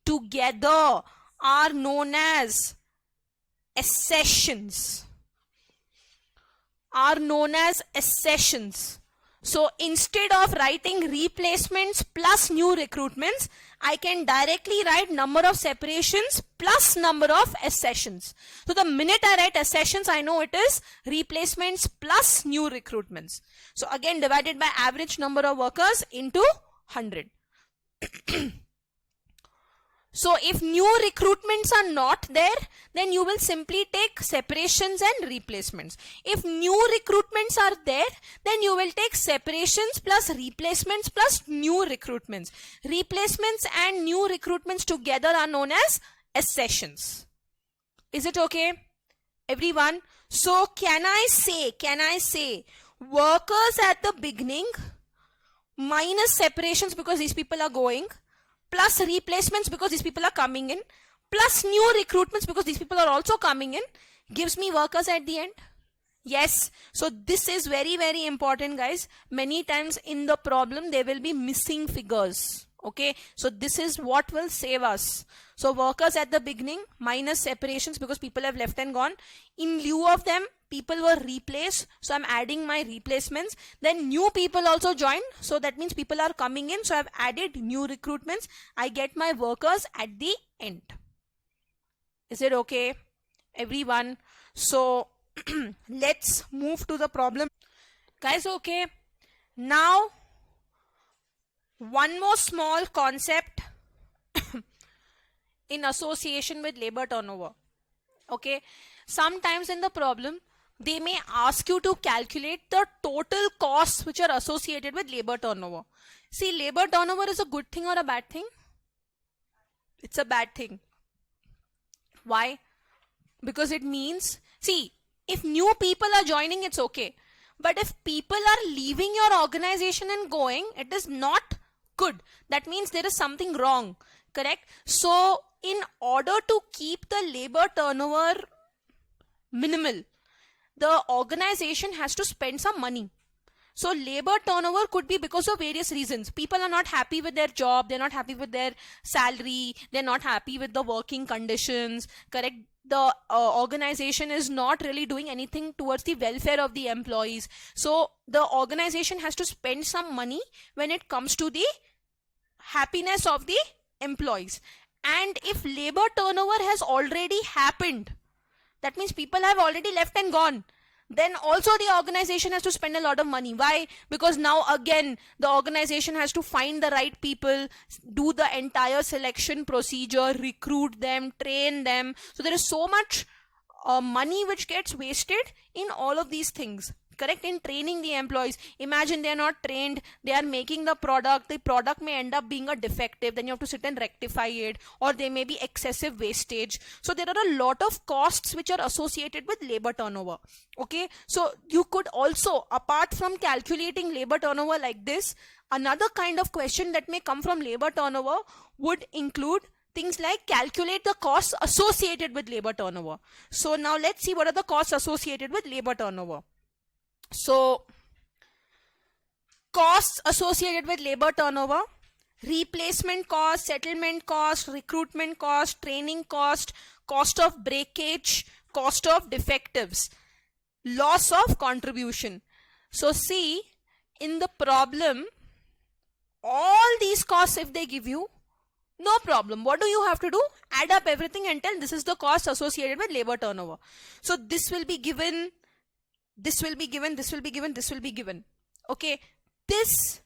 A: together are known as accessions. So instead of writing replacements plus new recruitments, I can directly write number of separations plus number of accessions. So the minute I write accessions, I know it is replacements plus new recruitments. So again, divided by average number of workers into 100. So if new recruitments are not there, then you will simply take separations and replacements. If new recruitments are there, then you will take separations plus replacements plus new recruitments. Replacements and new recruitments together are known as accessions. Is it okay, everyone? So can I say workers at the beginning minus separations because these people are going, plus replacements because these people are coming in, plus new recruitments because these people are also coming in, gives me workers at the end? Yes. So this is very, very important, guys. Many times in the problem, there will be missing figures. Okay. So this is what will save us. So workers at the beginning minus separations because people have left and gone. In lieu of them, people were replaced. So I'm adding my replacements. Then new people also joined. So that means people are coming in. So I've added new recruitments. I get my workers at the end. Is it okay, everyone? So let's move to the problem. Guys, okay. Now, one more small concept in association with labor turnover. Okay. Sometimes in the problem, they may ask you to calculate the total costs which are associated with labor turnover. See, labor turnover is a good thing or a bad thing? It's a bad thing. Why? Because it means, see, if new people are joining, it's okay. But if people are leaving your organization and going, it is not good. That means there is something wrong. Correct? So, in order to keep the labor turnover minimal, the organization has to spend some money. So labor turnover could be because of various reasons. People are not happy with their job, they're not happy with their salary, they're not happy with the working conditions, correct? The organization is not really doing anything towards the welfare of the employees. So the organization has to spend some money when it comes to the happiness of the employees. And if labor turnover has already happened, that means people have already left and gone, then also the organization has to spend a lot of money. Why? Because now again the organization has to find the right people, do the entire selection procedure, recruit them, train them. So there is so much money which gets wasted in all of these things. Correct? In training the employees. Imagine they are not trained, they are making the product may end up being a defective, then you have to sit and rectify it, or there may be excessive wastage. So there are a lot of costs which are associated with labor turnover. Okay, so you could also, apart from calculating labor turnover like this, another kind of question that may come from labor turnover would include things like calculate the costs associated with labor turnover. So now let's see what are the costs associated with labor turnover. So, costs associated with labor turnover: replacement cost, settlement cost, recruitment cost, training cost, cost of breakage, cost of defectives, loss of contribution. So see, in the problem, all these costs if they give you, No problem. What do you have to do? Add up everything and tell this is the cost associated with labor turnover. So this will be given, this will be given, this will be given, this will be given. Okay, this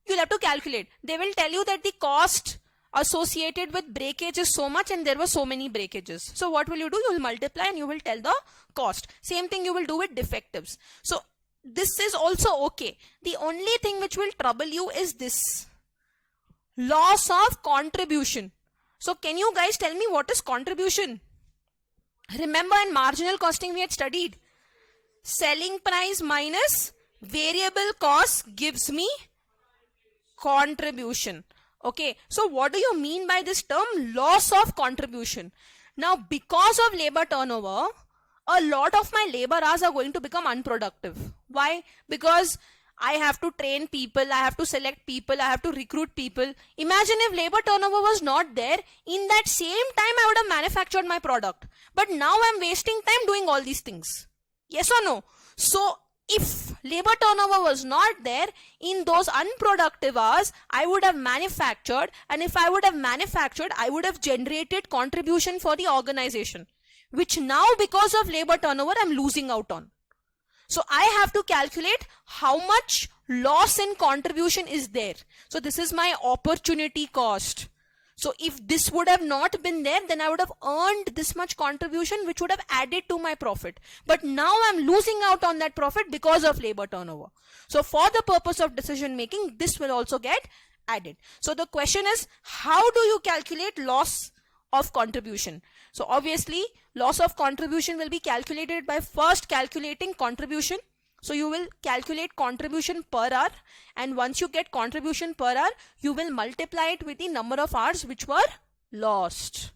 A: you'll have to calculate. They will tell you that the cost associated with breakage is so much and there were so many breakages. So what will you do? You will multiply and you will tell the cost. Same thing you will do with defectives. So this is also okay. The only thing which will trouble you is this loss of contribution. So can you guys tell me what is contribution? Remember in marginal costing we had studied selling price minus variable cost gives me contribution. Okay, so what do you mean by this term loss of contribution? Now because of labor turnover, a lot of my labor hours are going to become unproductive. Why? Because I have to train people, I have to select people, I have to recruit people. Imagine if labor turnover was not there, in that same time I would have manufactured my product. But now I'm wasting time doing all these things. Yes or no? So if labor turnover was not there, in those unproductive hours, I would have manufactured, and if I would have manufactured, I would have generated contribution for the organization, which now because of labor turnover, I'm losing out on. So I have to calculate how much loss in contribution is there. So this is my opportunity cost. So if this would have not been there, then I would have earned this much contribution, which would have added to my profit. But now I'm losing out on that profit because of labor turnover. So for the purpose of decision making, this will also get added. So the question is, how do you calculate loss of contribution? So obviously loss of contribution will be calculated by first calculating contribution. So you will calculate contribution per hour, and once you get contribution per hour, you will multiply it with the number of hours which were lost.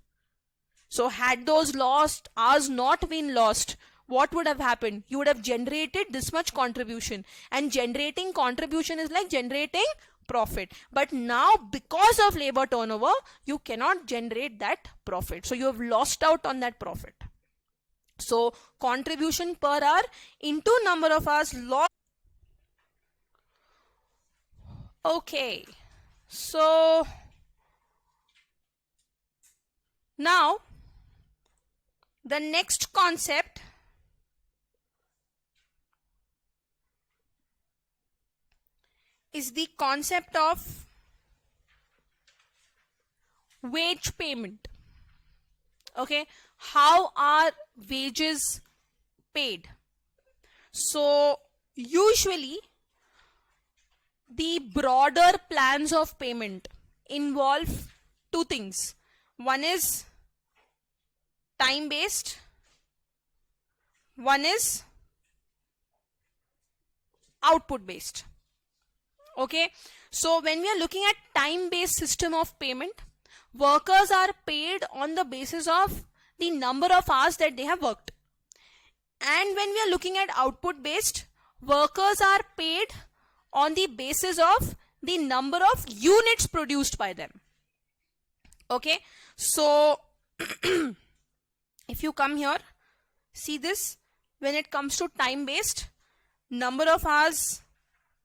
A: So had those lost hours not been lost, what would have happened? You would have generated this much contribution, and generating contribution is like generating profit. But now because of labor turnover, you cannot generate that profit. So you have lost out on that profit. So contribution per hour into number of hours lost. Okay, so now the next concept is the concept of wage payment. Okay, how are wages paid? So usually the broader plans of payment involve two things. One is time based, one is output based. Okay, so when we are looking at time based system of payment, workers are paid on the basis of the number of hours that they have worked. And when we are looking at output based, workers are paid on the basis of the number of units produced by them. Okay, so if you come here, see this, when it comes to time based, number of hours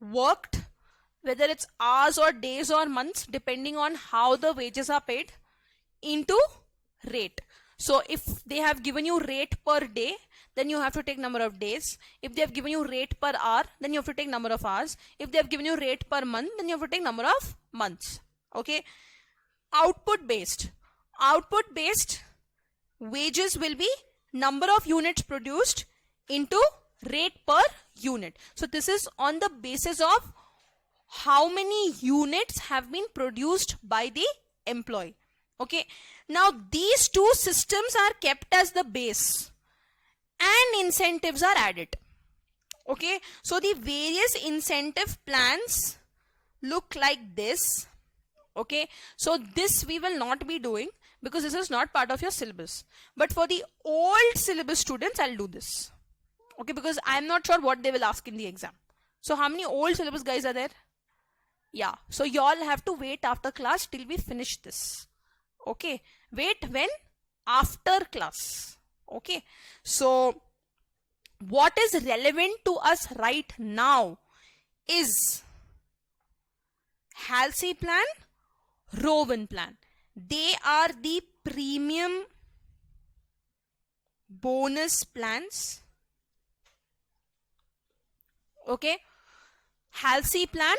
A: worked, whether it's hours or days or months, depending on how the wages are paid, into rate. So if they have given you rate per day, then you have to take number of days. If they have given you rate per hour, then you have to take number of hours. If they have given you rate per month, then you have to take number of months. Okay. Output based. Output based wages will be number of units produced into rate per unit. So this is on the basis of how many units have been produced by the employee. Okay, now these two systems are kept as the base and incentives are added. Okay, so the various incentive plans look like this. Okay, so this we will not be doing because this is not part of your syllabus. But for the old syllabus students, I'll do this. Okay, because I'm not sure what they will ask in the exam. So how many old syllabus guys are there? Yeah, so you all have to wait after class till we finish this. Okay, wait when? After class. Okay, so what is relevant to us right now is Halsey plan, Rowan plan. they are the premium bonus plans. Okay, Halsey plan,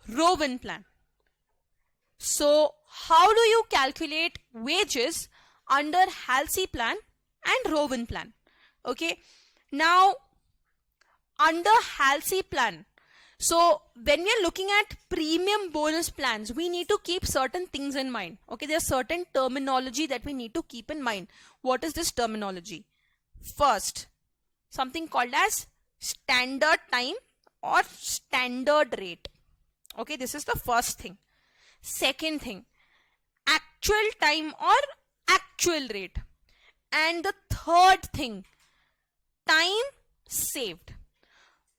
A: Rowan plan. So how do you calculate wages under Halsey plan and Rowan plan? Okay, now under Halsey plan, so when we are looking at premium bonus plans, we need to keep certain things in mind. Okay, there's certain terminology that we need to keep in mind. What is this terminology? First, something called as standard time or standard rate. Okay, this is the first thing. Second thing, actual time or actual rate. And the third thing, time saved.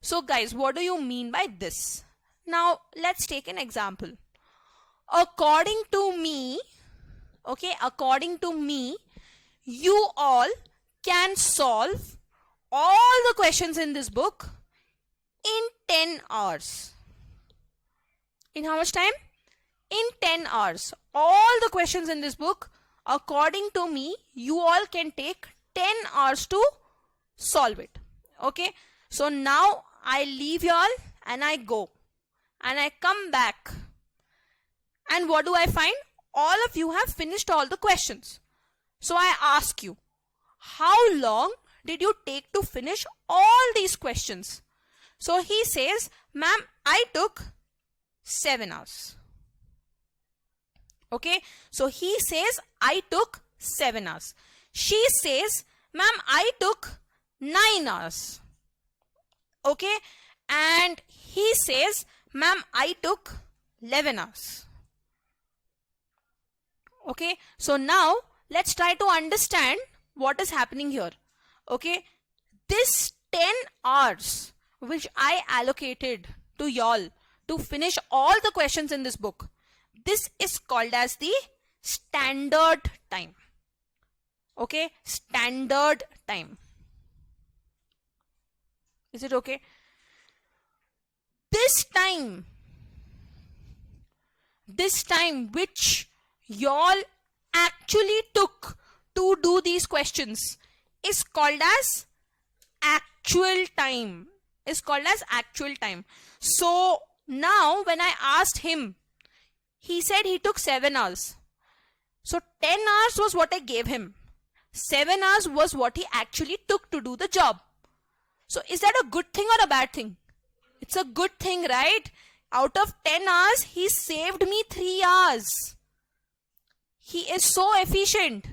A: So guys, what do you mean by this? Now let's take an example. According to me, okay, according to me, you all can solve all the questions in this book in 10 hours. In how much time? In 10 hours. All the questions in this book, according to me, you all can take 10 hours to solve it. Okay, so now I leave you all and I go and I come back, and what do I find? All of you have finished all the questions. So I ask you, how long did you take to finish all these questions? So he says, ma'am, I took 7 hours. Okay, so he says I took 7 hours. She says, ma'am, I took 9 hours. Okay, and he says, ma'am, I took 11 hours. Okay, so now let's try to understand what is happening here. Okay, this 10 hours which I allocated to y'all to finish all the questions in this book, this is called as the standard time. Okay, standard time. Is it okay? This time which y'all actually took to do these questions is called as actual time. Is called as actual time. So now when I asked him, he said he took 7 hours. So 10 hours was what I gave him. 7 hours was what he actually took to do the job. So is that a good thing or a bad thing? It's a good thing, right? Out of 10 hours, he saved me 3 hours. He is so efficient.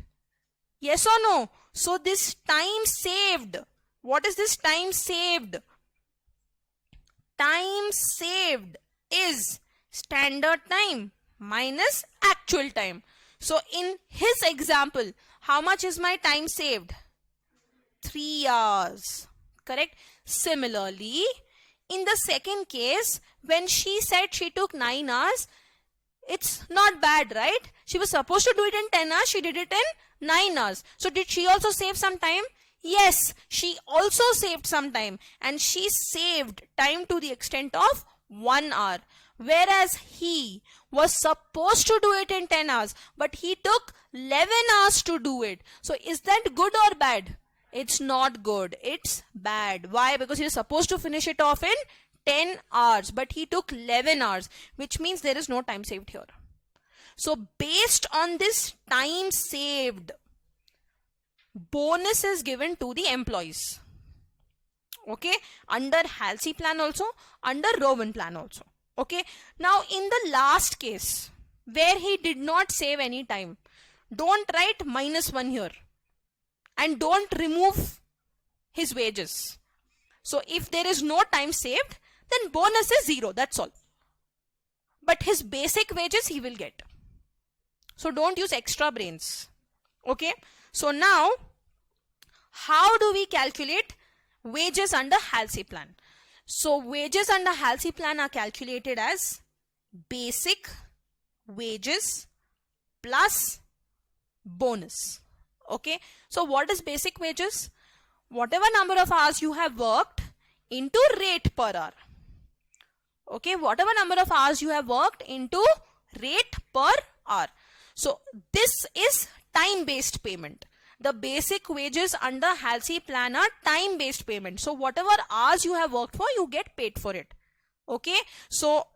A: Yes or no? So this time saved. What is this time saved? Time saved is standard time minus actual time. So in his example, how much is my time saved? 3 hours. Correct? Similarly, in the second case, when she said she took 9 hours, it's not bad, right? She was supposed to do it in 10 hours. She did it in 9 hours. So did she also save some time? Yes, she also saved some time, and she saved time to the extent of 1 hour. Whereas he was supposed to do it in 10 hours, but he took 11 hours to do it. So is that good or bad? It's not good. It's bad. Why? Because he was supposed to finish it off in 10 hours, but he took 11 hours, which means there is no time saved here. So based on this time saved, bonus is given to the employees. Okay, under Halsey plan also, under Rowan plan also. Okay, now in the last case where he did not save any time, don't write -1 here and don't remove his wages. So if there is no time saved, then bonus is 0, that's all. But his basic wages he will get. So don't use extra brains. Okay, so now how do we calculate wages under Halsey plan? So wages under Halsey plan are calculated as basic wages plus bonus. Okay, so what is basic wages? Whatever number of hours you have worked into rate per hour. Okay, whatever number of hours you have worked into rate per hour. So this is time-based payment. The basic wages under Halsey plan are time-based payment. So whatever hours you have worked for, you get paid for it. Okay. So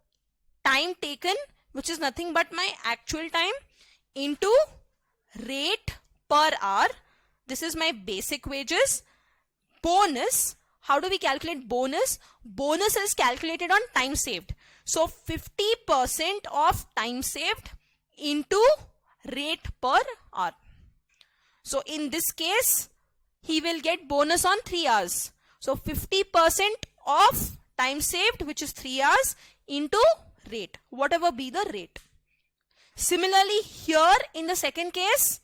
A: time taken, which is nothing but my actual time, into rate per hour. This is my basic wages. Bonus. How do we calculate bonus? Bonus is calculated on time saved. So 50% of time saved into rate per hour. So in this case, he will get bonus on 3 hours. So 50% of time saved, which is 3 hours, into rate, whatever be the rate. Similarly, here in the second case,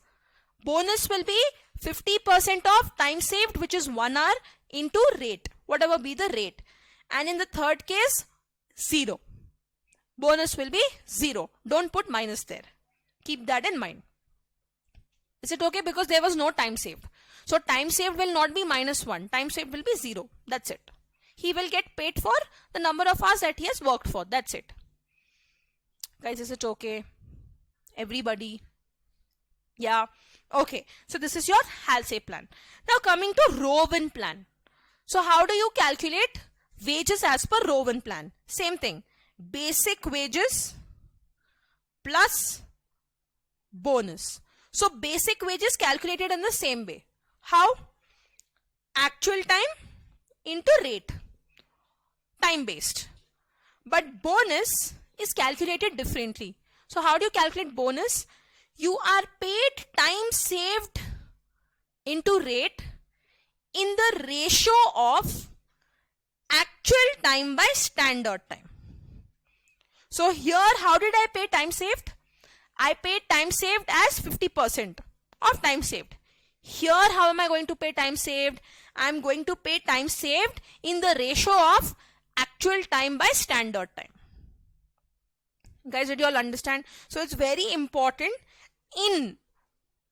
A: bonus will be 50% of time saved, which is 1 hour, into rate, whatever be the rate. And in the third case, 0. Bonus will be 0. Don't put minus there. Keep that in mind. Is it okay? Because there was no time saved. So time saved will not be -1. Time saved will be 0. That's it. He will get paid for the number of hours that he has worked for. That's it. Guys, is it okay? Everybody? Yeah. Okay. So this is your Halsey plan. Now coming to Rowan plan. So how do you calculate wages as per Rowan plan? Same thing. Basic wages plus bonus. So basic wages calculated in the same way. How? Actual time into rate. Time based. But bonus is calculated differently. So how do you calculate bonus? You are paid time saved into rate in the ratio of actual time by standard time. So here, how did I pay time saved? I paid time saved as 50% of time saved. Here, how am I going to pay time saved? I am going to pay time saved in the ratio of actual time by standard time. Guys, did you all understand? So it's very important in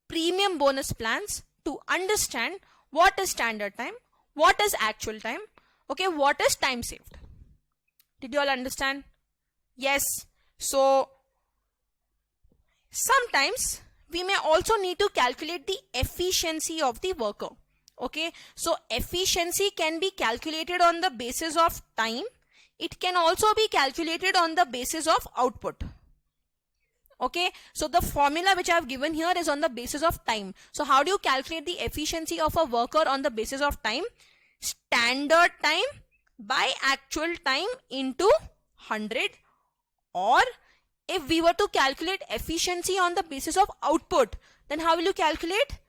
A: premium bonus plans to understand what is standard time, what is actual time, okay, what is time saved. Did you all understand? Yes. So sometimes we may also need to calculate the efficiency of the worker. Okay, so efficiency can be calculated on the basis of time. It can also be calculated on the basis of output. Okay, so the formula which I have given here is on the basis of time. So how do you calculate the efficiency of a worker on the basis of time? Standard time by actual time into 100. Or if we were to calculate efficiency on the basis of output, then how will you calculate?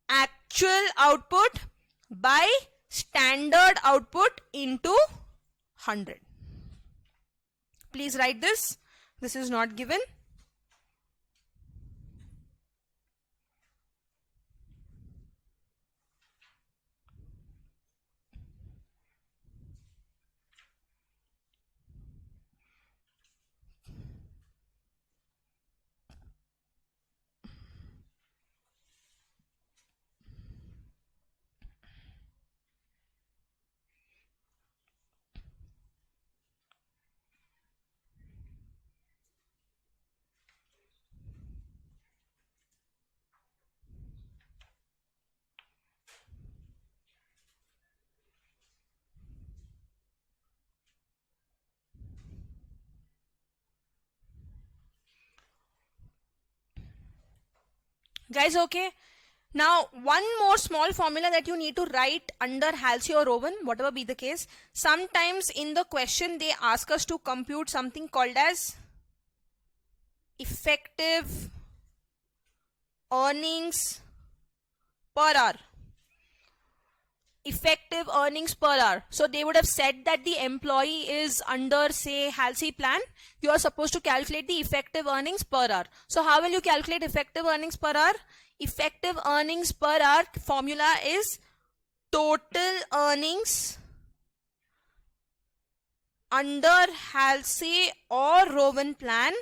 A: Actual output by standard output into 100. Please write this. This is not given. Guys, okay. Now, one more small formula that you need to write under Halsey or Rowan, whatever be the case. Sometimes in the question, they ask us to compute something called as effective earnings per hour. Effective earnings per hour. So they would have said that the employee is under, say, Halsey plan. You are supposed to calculate the effective earnings per hour. So how will you calculate effective earnings per hour? Effective earnings per hour formula is total earnings under Halsey or Rowan plan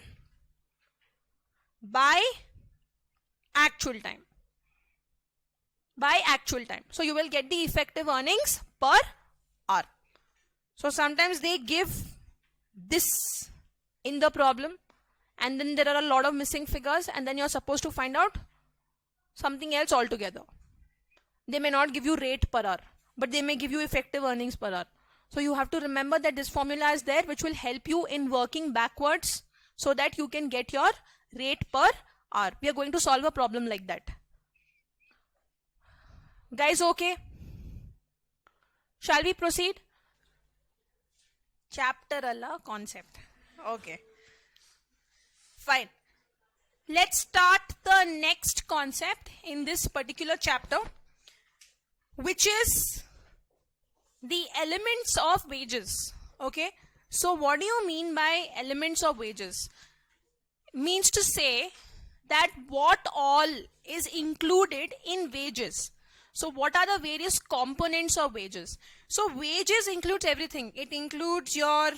A: by actual time. By actual time. So you will get the effective earnings per hour. So sometimes they give this in the problem and then there are a lot of missing figures, and then you're supposed to find out something else altogether. They may not give you rate per hour, but they may give you effective earnings per hour. So you have to remember that this formula is there, which will help you in working backwards so that you can get your rate per hour. We are going to solve a problem like that. Guys, okay? Shall we proceed? Chapter alla concept. Okay. Fine. Let's start the next concept in this particular chapter, which is the elements of wages. Okay. So what do you mean by elements of wages? Means to say that what all is included in wages. So what are the various components of wages? So wages includes everything. It includes your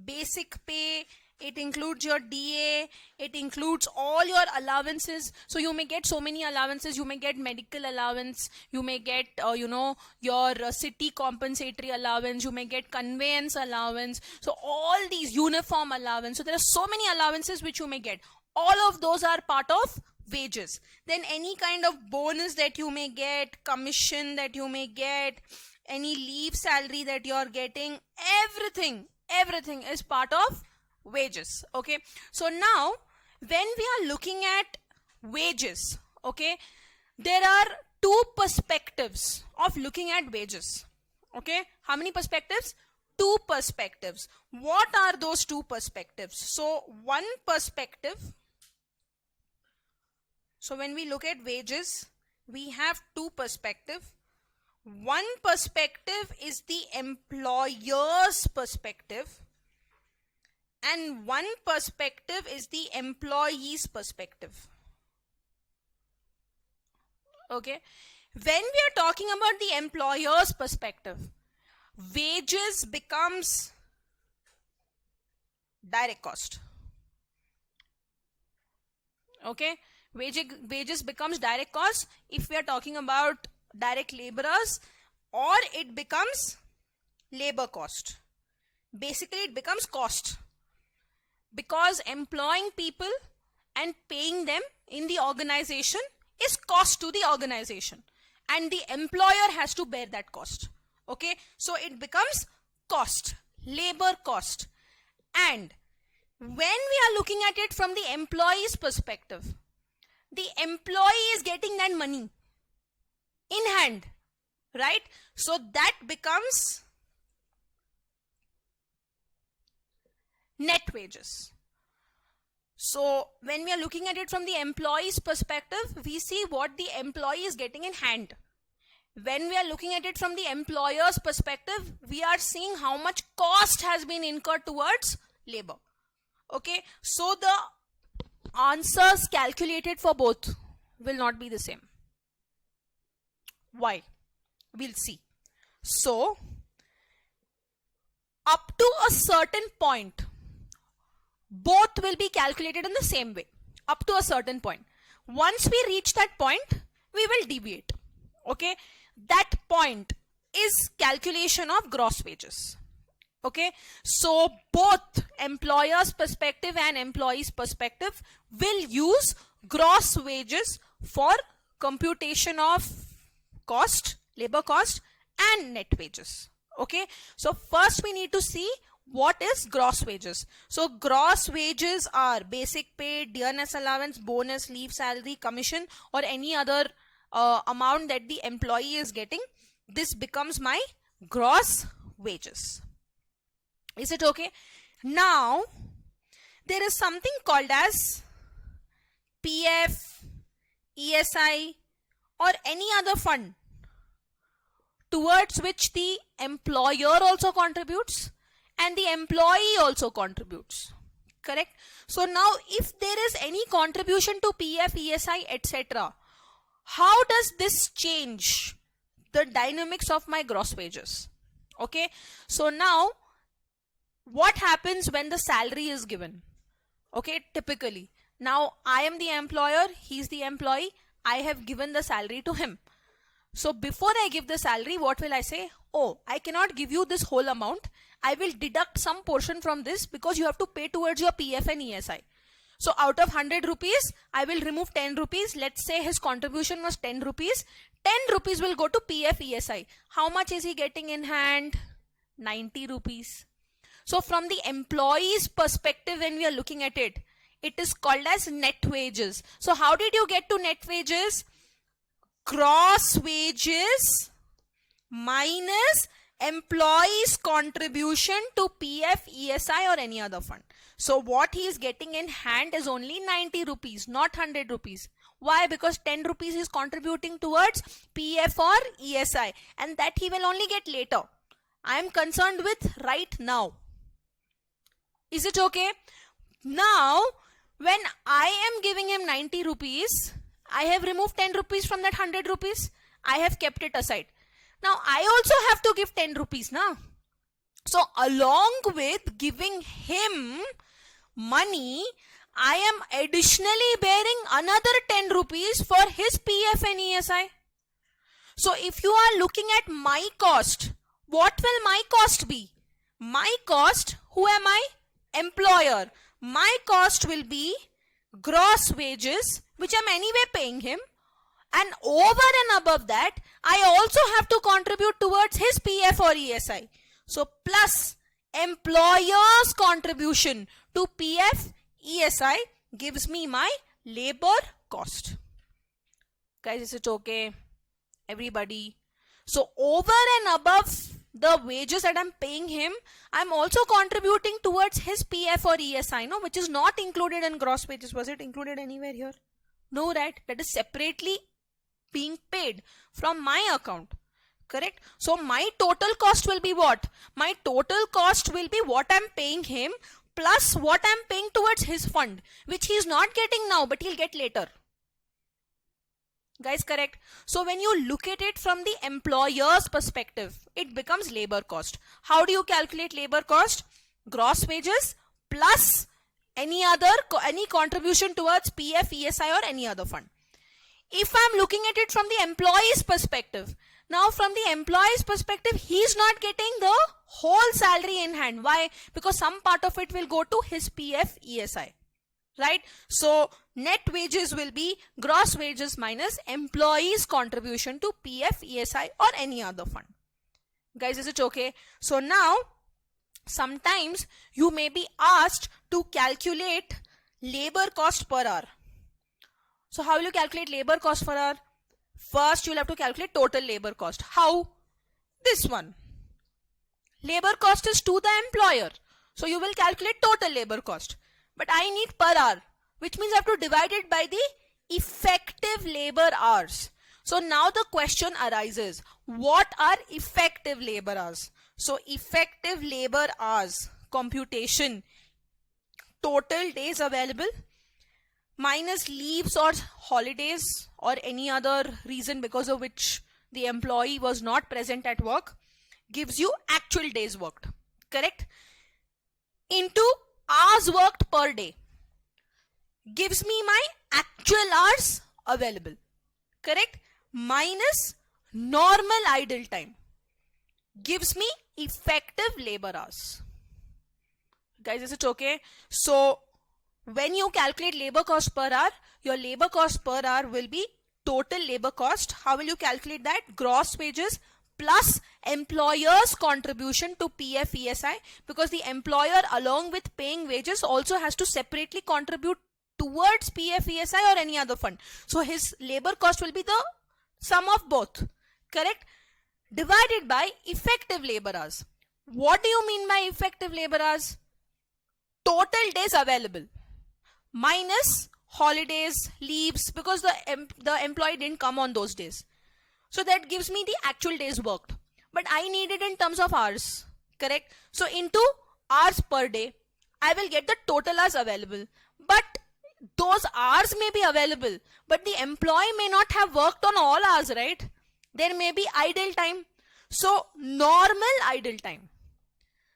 A: basic pay, it includes your DA, it includes all your allowances. So you may get so many allowances. You may get medical allowance, you may get your city compensatory allowance, you may get conveyance allowance. So all these uniform allowance. So there are so many allowances which you may get. All of those are part of wages. Then any kind of bonus that you may get, commission that you may get, any leave salary that you are getting, everything is part of wages. Okay, so now when we are looking at wages, okay, there are two perspectives of looking at wages. Okay, how many perspectives? Two perspectives. What are those two perspectives? So one perspective, so when we look at wages, we have two perspectives. One perspective is the employer's perspective, and one perspective is the employee's perspective. Okay, when we are talking about the employer's perspective, wages becomes direct cost. Okay, wages becomes direct cost if we are talking about direct laborers, or it becomes labor cost. Basically it becomes cost, because employing people and paying them in the organization is cost to the organization, and the employer has to bear that cost. Okay, so it becomes cost, labor cost. And when we are looking at it from the employee's perspective, the employee is getting that money in hand, right? So that becomes net wages. So when we are looking at it from the employee's perspective, we see what the employee is getting in hand. When we are looking at it from the employer's perspective, we are seeing how much cost has been incurred towards labor. Okay, so the answers calculated for both will not be the same. Why? We'll see. So, up to a certain point, both will be calculated in the same way. Up to a certain point. Once we reach that point, we will deviate. Okay, that point is calculation of gross wages. Okay, so both employer's perspective and employee's perspective will use gross wages for computation of cost, labor cost, and net wages. Okay, so first we need to see what is gross wages. So gross wages are basic pay, dearness allowance, bonus, leave salary, commission, or any other amount that the employee is getting. This becomes my gross wages. Is it okay? Now there is something called as PF, ESI, or any other fund towards which the employer also contributes and the employee also contributes. Correct? So now if there is any contribution to PF, ESI, etc., how does this change the dynamics of my gross wages? Okay, so now what happens when the salary is given? Okay, typically now I am the employer, he's the employee, I have given the salary to him. So before I give the salary, what will I say? Oh, I cannot give you this whole amount. I will deduct some portion from this because you have to pay towards your PF and ESI. So out of 100 rupees, I will remove 10 rupees. Let's say his contribution was 10 rupees. 10 rupees will go to PF ESI. How much is he getting in hand? 90 rupees. So from the employee's perspective, when we are looking at it, it is called as net wages. So how did you get to net wages? Gross wages minus employee's contribution to PF, ESI or any other fund. So what he is getting in hand is only 90 rupees, not 100 rupees. Why? Because 10 rupees is contributing towards PF or ESI, and that he will only get later. I am concerned with right now. Is it okay? Now, when I am giving him 90 rupees, I have removed 10 rupees from that 100 rupees. I have kept it aside. Now, I also have to give 10 rupees now. So, along with giving him money, I am additionally bearing another 10 rupees for his PF and ESI. So, if you are looking at my cost, what will my cost be? My cost, who am I? Employer. My cost will be gross wages, which I'm anyway paying him. And over and above that, I also have to contribute towards his PF or ESI. So, plus employer's contribution to PF, ESI gives me my labor cost. Guys, is it okay? Everybody. So, over and above the wages that I'm paying him, I'm also contributing towards his PF or ESI, no, which is not included in gross wages. Was it included anywhere here? No, right? That is separately being paid from my account. Correct? So my total cost will be what? My total cost will be what I'm paying him plus what I'm paying towards his fund, which he is not getting now, but he'll get later. Guys, correct? So when you look at it from the employer's perspective, it becomes labor cost. How do you calculate labor cost? Gross wages plus any contribution towards PF, ESI or any other fund. If I'm looking at it from the employee's perspective, now from the employee's perspective, he's not getting the whole salary in hand. Why? Because some part of it will go to his PF, ESI. Right? So net wages will be gross wages minus employee's contribution to PF, ESI or any other fund. Guys, is it okay? So now, sometimes you may be asked to calculate labor cost per hour. So how will you calculate labor cost per hour? First, you'll have to calculate total labor cost. How? This one. Labor cost is to the employer. So you will calculate total labor cost. But I need per hour, which means I have to divide it by the effective labor hours. So now the question arises, what are effective labor hours? So effective labor hours computation, total days available minus leaves or holidays or any other reason because of which the employee was not present at work gives you actual days worked. Correct? Into hours worked per day gives me my actual hours available. Correct? Minus normal idle time gives me effective labor hours. Guys, is it okay? So when you calculate labor cost per hour, your labor cost per hour will be total labor cost. How will you calculate that? Gross wages plus employer's contribution to PF, ESI, because the employer along with paying wages also has to separately contribute towards PF, ESI or any other fund. So his labor cost will be the sum of both. Correct? Divided by effective labor hours. What do you mean by effective labor hours? Total days available minus holidays, leaves, because the employee didn't come on those days. So that gives me the actual days worked. But I need it in terms of hours. Correct? So into hours per day, I will get the total hours available. But those hours may be available, but the employee may not have worked on all hours, right? There may be idle time. So normal idle time.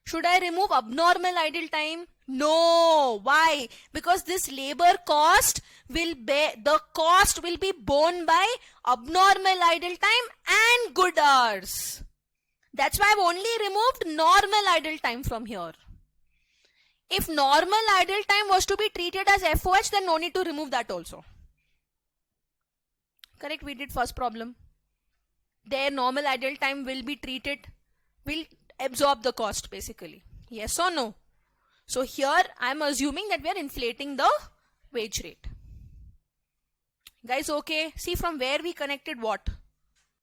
A: Should I remove abnormal idle time? No. Why? Because this labor cost will be, the cost will be borne by abnormal idle time and good hours. That's why I've only removed normal idle time from here. If normal idle time was to be treated as FOH, then no need to remove that also. Correct, we did first problem. Their normal idle time will be treated, will absorb the cost basically. Yes or no? So here I'm assuming that we are inflating the wage rate. Guys, okay, see from where we connected what?